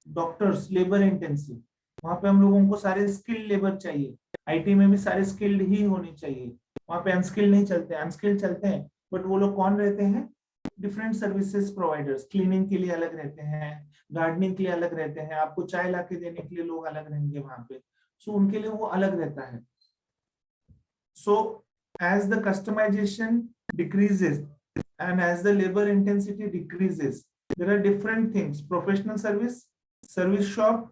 doctors, labour intensive. वहां पे हम लोगों को सारे स्किल्ड लेबर चाहिए। आईटी में भी सारे स्किल्ड ही होने चाहिए, वहां पे अनस्किल्ड नहीं चलते, अनस्किल्ड चलते हैं। बट वो लोग कौन रहते हैं? Different services providers. क्लीनिंग के लिए अलग रहते हैं, गार्डनिंग के लिए अलग रहते हैं, आपको चाय ला के देने के लिए लोग अलग रहेंगे वहां पे। सो उनके लिए वो अलग रहता है। सो as the customization decreases and as the labor intensity decreases, there are different things: professional service, service shop,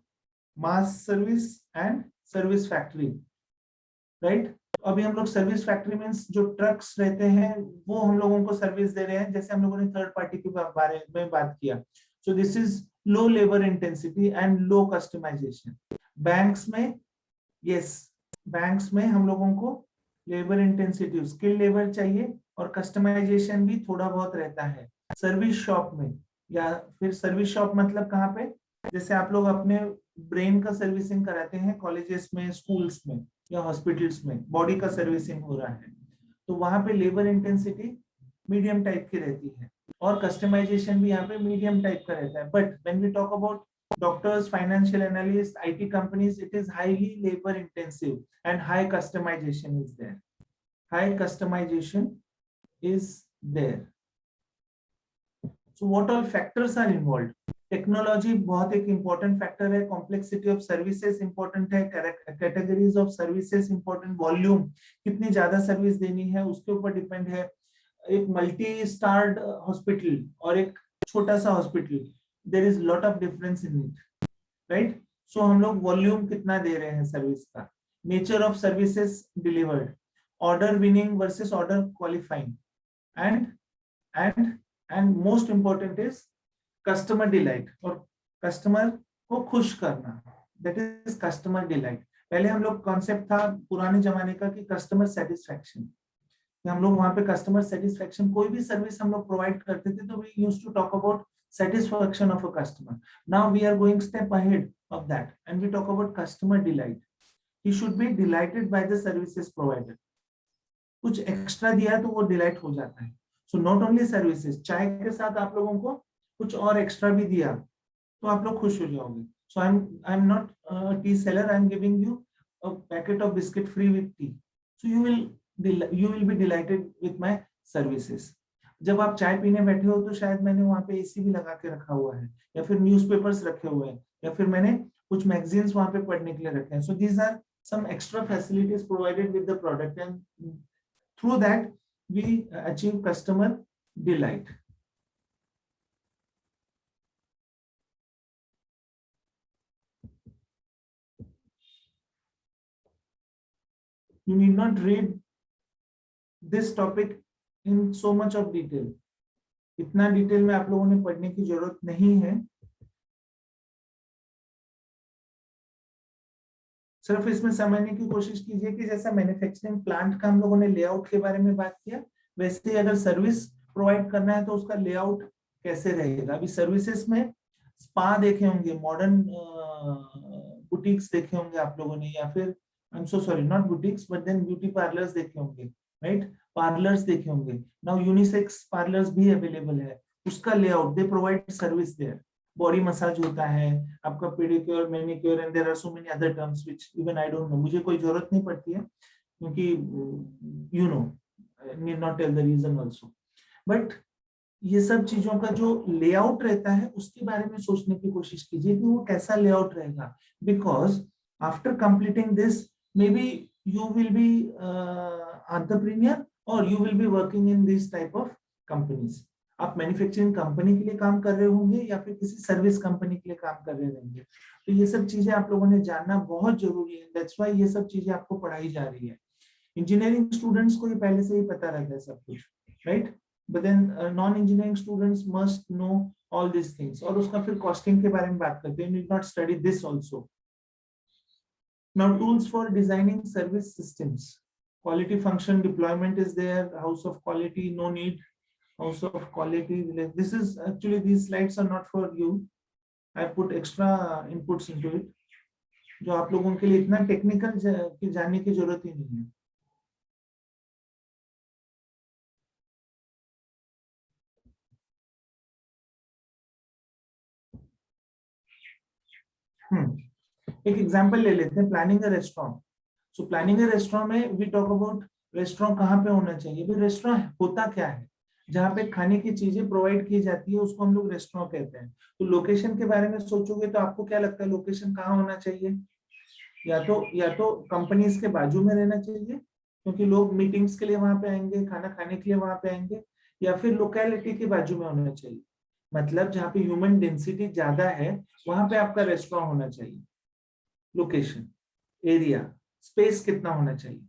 mass service and service factory, right? अभी हम लोग सर्विस फैक्ट्री मींस जो ट्रक्स रहते हैं वो हम लोगों को सर्विस दे रहे हैं, जैसे हम लोगों ने थर्ड पार्टी के बारे में बात किया। So this is low labour intensity and low customisation. Banks में, यस, बैंक्स में हम लोगों को लेबर इंटेंसिटी, स्किल लेबर चाहिए और कस्टमाइजेशन भी थोड़ा बहुत रहता है। सर्विस शॉप में, या फिर सर्विस शॉप मतलब कहाँ पे? जैसे आप लोग अपने ब्रेन का सर्विसिंग कराते हैं कॉलेजेस में, स्कूल्स में या हॉस्पिटल्स में, बॉडी का सर्विसिंग हो रहा है, तो वहां पे लेबर इंटेंसिटी मीडियम टाइप की रहती है और कस्टमाइजेशन भी यहाँ पे मीडियम टाइप का रहता है। But when we talk about doctors, financial analysts, IT companies, it is highly labor intensive and high customization is there. High customization is there. So what all factors are involved? Technology बहुत एक important factor है, complexity of services important है, categories of services important, volume कितनी ज्यादा service देनी है उसके ऊपर डिपेंड है। एक मल्टी स्टार्ड हॉस्पिटल और एक छोटा सा hospital, there is lot of difference in it, right? So हम लोग वॉल्यूम कितना दे रहे हैं सर्विस का, nature of services delivered, order winning versus order qualifying, and most important is customer delight, और कस्टमर को खुश करना, दैट इज कस्टमर डिलाइट। पहले हम लोग कॉन्सेप्ट था पुराने जमाने का कि कस्टमर सेटिस्फैक्शन, हम लोग वहां पे कस्टमर सेटिस्फैक्शन, कोई भी सर्विस हम लोग प्रोवाइड करते थे तो we used to talk about satisfaction of a customer. Now we are going step ahead of that and we talk about customer delight. He should be delighted by the services provided. कुछ extra दिया तो वो delight हो जाता है। So not only services, चाय के साथ आप लोगों को कुछ और एक्स्ट्रा भी दिया तो आप लोग खुश हो जाओगे। So I'm not a tea seller, I'm giving you a packet of biscuit free with tea. So you will be delighted with my services. जब आप चाय पीने बैठे हो तो शायद मैंने वहां पे एसी भी लगा के रखा हुआ है, या फिर न्यूज़पेपर्स रखे हुए हैं, या फिर मैंने कुछ मैगजीन्स वहां पे पढ़ने के लिए रखे हैं। So these are some extra facilities provided with the product and through that we achieve customer delight. You need not read this topic in so much of detail. इतना डिटेल में आप लोगों ने पढ़ने की जरूरत नहीं है, सिर्फ इसमें समझने की कोशिश कीजिए कि जैसा मैन्युफैक्चरिंग प्लांट का हम लोगों ने लेआउट के बारे में बात किया, वैसे ही अगर सर्विस प्रोवाइड करना है तो उसका लेआउट कैसे रहेगा। अभी सर्विसेज में स्पा देखे होंगे, मॉडर्न बुटीक्स देखे होंगे आप लोगों ने, या फिर I am so sorry, not boutiques but then beauty parlours देखे होंगे, राइट, पार्लर्स देखे होंगे। नाउ यूनिसेक्स पार्लर्स भी अवेलेबल है, उसका layout, they provide service there. Body massage होता है, आपका pedicure, manicure and there are so many other terms which even I don't know, मुझे कोई जरूरत नहीं पड़ती है क्योंकि you know need not tell the reason also. But ये सब चीजों का जो लेआउट रहता है उसके बारे में सोचने की कोशिश कीजिए कि वो कैसा लेआउट रहेगा, because after completing this may be you will be entrepreneur or you will be working in this type of companies. आप मैन्युफैक्चरिंग कंपनी के लिए काम कर रहे होंगे या फिर किसी सर्विस कंपनी के लिए काम कर रहे होंगे, तो ये सब चीजें आप लोगों ने जानना बहुत जरूरी है। दैट्स व्हाई ये सब चीजें आपको पढ़ाई जा रही है। इंजीनियरिंग स्टूडेंट्स को ये पहले से ही पता रहता है सब कुछ, right, but then non engineering students must know all this things. और उसका फिर कॉस्टिंग के बारे में बात करते हैं, need not study this also. Now tools for designing service systems. quality function deployment is there, house of quality, no need, house of quality. This is actually, these slides are not for you. I put extra inputs into it, जो आप लोगों के लिए इतना technical की जानने की जरूरत ही नहीं है. एक एग्जांपल ले लेते हैं, planning a restaurant. So planning a restaurant में वी टॉक अबाउट रेस्टोरेंट कहाँ पे होना चाहिए. भाई रेस्टोरेंट होता क्या है, जहाँ पे खाने की चीजें प्रोवाइड की जाती है उसको हम लोग रेस्टोरेंट कहते हैं. तो लोकेशन के बारे में सोचोगे तो आपको क्या लगता है लोकेशन कहाँ होना चाहिए? या तो कंपनीज के बाजू में रहना चाहिए क्योंकि लोग मीटिंग्स के लिए वहां पे आएंगे, खाना खाने के लिए वहां पे आएंगे, या फिर लोकेलिटी के बाजू में होना चाहिए. मतलब जहाँ पे ह्यूमन डेंसिटी ज्यादा है वहां पे आपका रेस्टोरेंट होना चाहिए. लोकेशन, एरिया, स्पेस कितना होना चाहिए,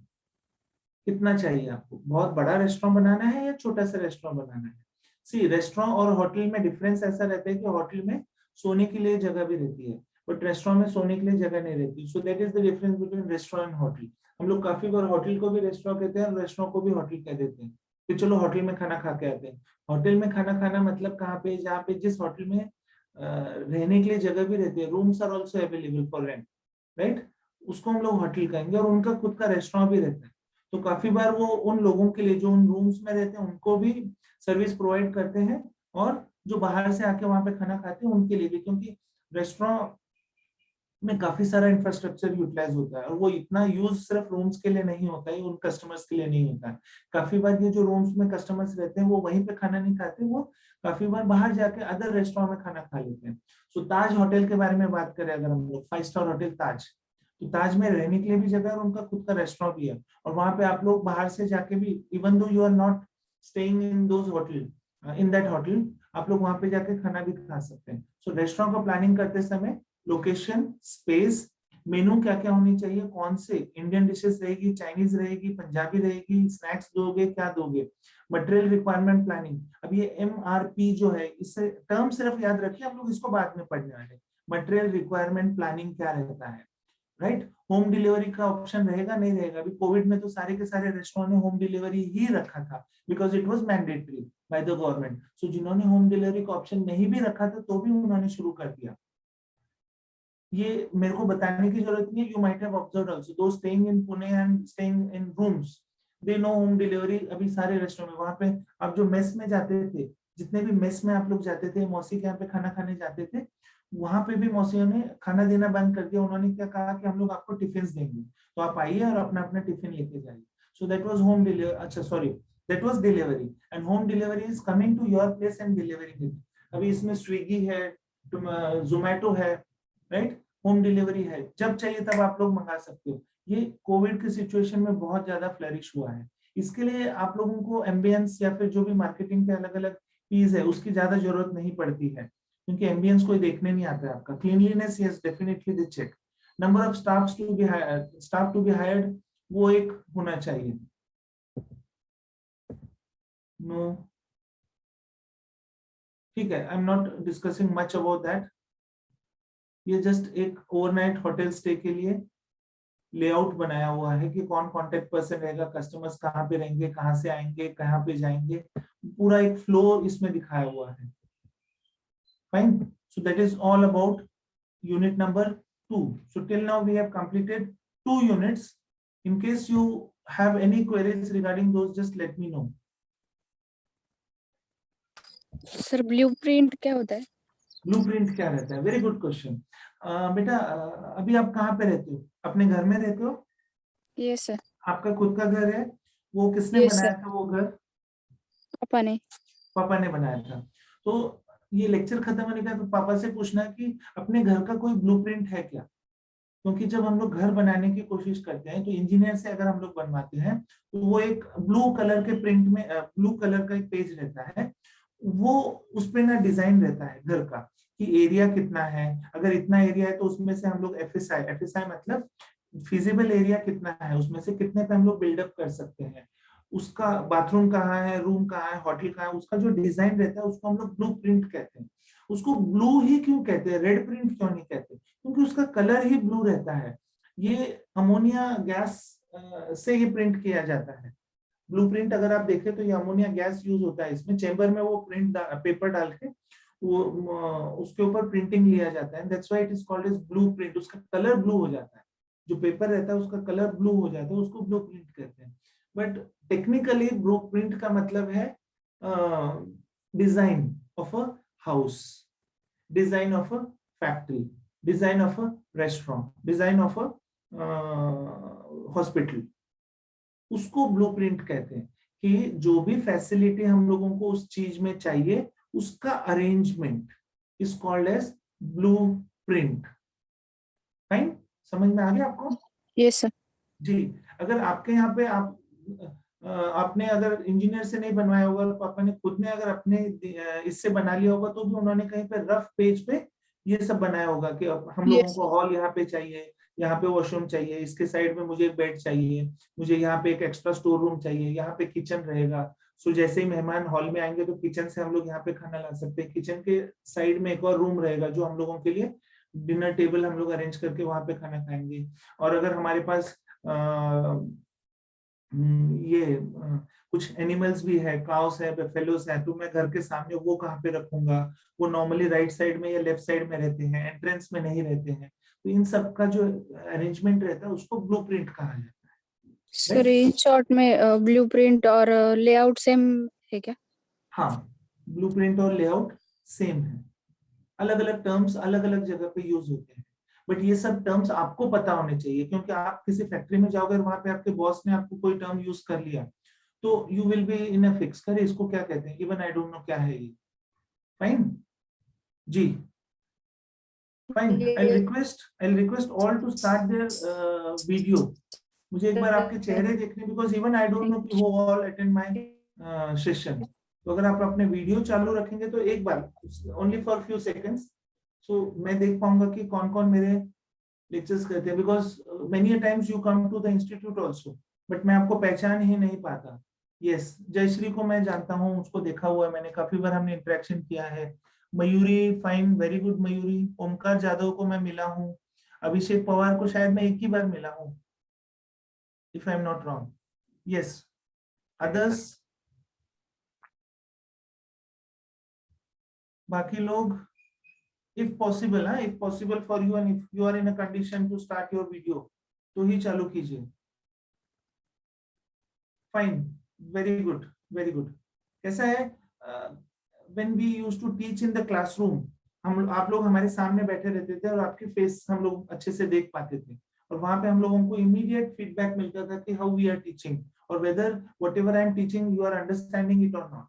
कितना चाहिए आपको? बहुत बड़ा रेस्टोरेंट बनाना है या छोटा सा रेस्टोरेंट बनाना है? सी, रेस्टोरेंट और होटल में डिफरेंस ऐसा रहता है कि होटल में सोने के लिए जगह भी रहती है बट रेस्टोरेंट में सोने के लिए जगह नहीं रहती. सो that is the difference between restaurant and hotel. हम लोग काफी बार होटल को भी रेस्टोरेंट कहते हैं और रेस्टोरेंट को भी होटल कह देते हैं कि चलो होटल में खाना खा के आते हैं. होटल में खाना खाना मतलब कहाँ पे, जहाँ पे जिस होटल में रहने के लिए जगह भी रहती है, rooms are also available for rent, right, उसको हम लोग होटल कहेंगे. और उनका खुद का रेस्टोरेंट भी रहता है. तो काफी बार वो उन लोगों के लिए जो उन रूम्स में रहते हैं उनको भी सर्विस प्रोवाइड करते हैं और जो बाहर से आके वहां पे खाना खाते हैं उनके लिए भी, क्योंकि रेस्टोरेंट में काफी सारा इंफ्रास्ट्रक्चर यूटिलाइज होता है और वो इतना यूज सिर्फ रूम्स के लिए नहीं होता है, उन कस्टमर्स के लिए नहीं होता है. काफी बार ये जो रूम्स में कस्टमर्स रहते हैं वो वहीं पे खाना नहीं खाते, वो काफी बार बाहर जाके अदर रेस्टोरेंट में खाना खा लेते हैं. सो ताज होटल के बारे में बात करें अगर हम लोग, 5 स्टार होटल ताज, तो ताज में रहने के लिए भी जगह है और उनका खुद का रेस्टोरेंट भी है. और वहां पे आप लोग बाहर से जाके भी, even though you are not staying in those hotel, in that hotel, आप लोग वहां पे जाके खाना भी खा सकते हैं. सो रेस्टोरेंट का प्लानिंग करते समय लोकेशन, स्पेस, मेनू क्या क्या होनी चाहिए, कौन से इंडियन डिशेस रहेगी, चाइनीज रहेगी, पंजाबी रहेगी, स्नैक्स दोगे, क्या दोगे, मटेरियल रिक्वायरमेंट प्लानिंग. अब ये MRP जो है, इससे टर्म सिर्फ याद रखिए, हम लोग इसको बाद में पढ़ने वाले. मटेरियल रिक्वायरमेंट प्लानिंग क्या रहता है, राइट. होम डिलीवरी का ऑप्शन रहेगा नहीं रहेगा? अभी कोविड में तो सारे के सारे रेस्टोरेंट ने होम डिलीवरी ही रखा था because it was mandatory by the government. So जिन्होंने होम डिलीवरी का ऑप्शन नहीं भी रखा था तो भी उन्होंने शुरू कर दिया. ये मेरे को बताने की जरूरत नहीं है. You might have observed also those staying in Pune and staying in rooms, they know home delivery. अभी सारे रेस्टोरेंट में, वहां पे आप जो मेस में जाते थे, जितने भी मेस में आप लोग जाते थे, मौसी के यहाँ पे खाना खाने जाते थे, वहां पे भी मौसियों ने खाना देना बंद कर दिया. उन्होंने क्या कहा कि हम लोग आपको टिफिन देंगे, तो आप आइए और अपना अपना टिफिन लेके जाइए. So that was home delivery. अच्छा sorry, that was delivery. And home delivery is coming to your place and delivering it. अभी इसमें स्विगी है, जोमेटो है, राइट. होम डिलीवरी है, जब चाहिए तब आप लोग मंगा सकते हो. ये कोविड की सिचुएशन में बहुत ज्यादा फ्लरिश हुआ है. इसके लिए आप लोगों को एम्बियंस या फिर जो भी मार्केटिंग के अलग अलग पीस है उसकी ज्यादा जरूरत नहीं पड़ती है क्योंकि एम्बियंस कोई देखने नहीं आता है आपका. Cleanliness, yes definitely they check. Number of staff to be hired, वो एक होना चाहिए. नो, ठीक है, I am not discussing much about that. ये जस्ट एक ओवरनाइट होटल स्टे के लिए लेआउट बनाया हुआ है कि कौन कॉन्टेक्ट पर्सन रहेगा, कस्टमर्स कहाँ पे रहेंगे, कहाँ से आएंगे, कहाँ पे जाएंगे, पूरा एक फ्लो इसमें दिखाया हुआ है. Fine. So that is all about unit number 2. So till now we have completed 2 units. In case you have any queries regarding those, just let me know. Sir blueprint क्या होता है? ब्लूप्रिंट क्या रहता है? Very good question. बेटा अभी आप कहाँ पे रहते हो? अपने घर में रहते हो? Yes sir. आपका खुद का घर है? वो किसने Yes, बनाया sir. था वो घर? पापा ने. पापा ने बनाया था. तो ये लेक्चर खत्म होने का तो पापा से पूछना कि अपने घर का कोई ब्लूप्रिंट है क्या, क्योंकि जब हम लोग घर बनाने की कोशिश करते हैं तो इंजीनियर से अगर हम लोग बनवाते हैं तो वो एक ब्लू कलर के प्रिंट में, ब्लू कलर का एक पेज रहता है, वो उस पे ना डिजाइन रहता है घर का कि एरिया कितना है, अगर इतना एरिया है तो उसमें से हम लोग एफएसआई मतलब फिजिबल एरिया कितना है, उसमें से कितने पे हम लोग बिल्डअप कर सकते हैं, उसका बाथरूम कहाँ है, रूम कहाँ है, होटल कहाँ है, उसका जो डिजाइन रहता है उसको हम लोग ब्लू प्रिंट कहते हैं. उसको ब्लू ही क्यों कहते हैं, रेड प्रिंट क्यों नहीं कहते? क्योंकि उसका कलर ही ब्लू रहता है. ये अमोनिया गैस से ये प्रिंट किया जाता है। ब्लूप्रिंट अगर आप देखें तो ये अमोनिया गैस यूज होता है इसमें, चेंबर में वो पेपर डाल के वो उसके ऊपर प्रिंटिंग लिया जाता है, that's why it is called as blueprint. उसका कलर ब्लू हो जाता है, जो पेपर रहता है उसका कलर ब्लू हो जाता है, उसको ब्लूप्रिंट कहते हैं। बट टेक्निकली ब्लूप्रिंट का मतलब है design of a house, design of a factory, design of a restaurant, design of a hospital, उसको ब्लूप्रिंट कहते हैं। कि जो भी फैसिलिटी हम लोगों को उस चीज में चाहिए उसका arrangement is called as blueprint. Fine, समझ में आ गया आपको? Yes sir. जी। अगर आपके यहाँ पे आपने अगर इंजीनियर से नहीं बनवाया होगा, पापा ने खुद ने अगर अपने इससे बना लिया होगा, तो भी उन्होंने कहीं पे रफ पेज पे ये सब बनाया होगा कि हम लोगों Yes. को हॉल यहाँ पे चाहिए, यहाँ पे वॉशरूम चाहिए, इसके साइड में मुझे एक बेड चाहिए, मुझे यहाँ पे एक एक्स्ट्रा स्टोर रूम चाहिए, यहाँ पे किचन रहेगा। सो जैसे ही मेहमान हॉल में आएंगे तो किचन से हम लोग यहाँ पे खाना ला सकते हैं, किचन के साइड में एक और रूम रहेगा जो हम लोगों के लिए डिनर टेबल हम लोग अरेंज करके वहां पे खाना खाएंगे। और अगर हमारे पास कुछ एनिमल्स भी है, काउस है, बेफेलोस है, तो मैं घर के सामने वो कहाँ पे रखूंगा? वो नॉर्मली राइट साइड में या लेफ्ट साइड में रहते हैं, एंट्रेंस में नहीं रहते हैं। तो इन सब का जो अरेंजमेंट रहता है उसको ब्लूप्रिंट कहा जाता है। सर इन शॉर्ट में ब्लूप्रिंट और लेआउट सेम है क्या? हाँ, ब्लूप्रिंट और लेआउट सेम है, अलग अलग टर्म्स अलग अलग जगह पे यूज होते हैं, बट ये सब टर्म्स आपको पता होने चाहिए, क्योंकि आप किसी फैक्ट्री में जाओगे और वहां पे आपके बॉस ने आपको कोई टर्म यूज कर लिया तो you will be in a fix, करे इसको क्या कहते हैं, इवन आई डोंट नो क्या है ये। Fine ji, fine. I request all to start their video. मुझे एक बार आपके चेहरे देखने, because even I don't know कि वो ऑल अटेंड माय सेशन। तो अगर आप अपने वीडियो चालू रखेंगे तो एक बार ओनली फॉर फ्यू सेकंड्स, सो मैं देख पाऊंगा कि कौन कौन मेरे लेक्चर्स करते हैं, because many times you come to the institute also, but मैं आपको पहचान ही नहीं पाता। यस, जयश्री को मैं जानता हूँ, उसको देखा हुआ है मैंने, काफी बार हमने इंटरेक्शन किया है। Mayuri, fine, very good Mayuri. Omkar Jadhav को मैं मिला हूँ, अभिषेक पवार को शायद मैं एक ही बार मिला हूँ, if I'm not wrong. Yes. Others? बाकी लोग, if possible, if possible for you and if you are in a condition to start your video, तो ही चालू कीजिए। Fine, very good, very good. कैसा है? When we used to teach in the classroom, आप लोग हमारे सामने बैठे रहते थे और आपके फेस हम लोग अच्छे से देख पाते थे, और वहां पे हम लोगों को इमीडिएट फीडबैक मिलता था कि हाउ वी आर टीचिंग, और whether whatever I am teaching you are understanding it और नॉट,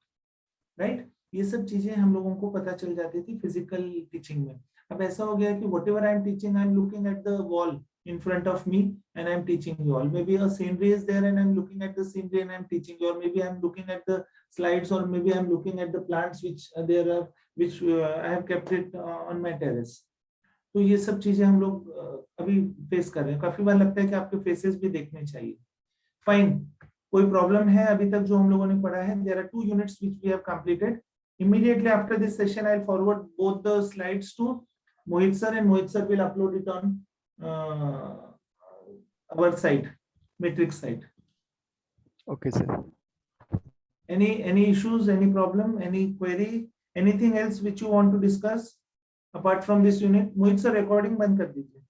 राइट? ये सब चीजें हम लोगों को पता चल जाती थी फिजिकल टीचिंग में। अब ऐसा हो गया कि whatever I am teaching, I am looking at the wall in front of me and I'm teaching you all. Maybe a scenery is there and I'm looking at the scenery and I'm teaching you, or maybe I'm looking at the slides, or maybe I'm looking at the plants which there are, which I have kept it on my terrace. तो ये सब चीजें हम लोग अभी face कर रहे हैं। काफी बार लगता है कि आपके फेसेस भी देखने चाहिए। फाइन, कोई प्रॉब्लम है अभी तक जो हम लोगों ने पढ़ा है? There are 2 units which we have completed. Immediately after this session, I'll forward both the slides to Mohit sir, and Mohit sir will upload it on our site, Matrix site. Okay, sir. Any issues, any problem, any query, anything else which you want to discuss apart from this unit? Mohit sir, recording बंद कर दीजिए।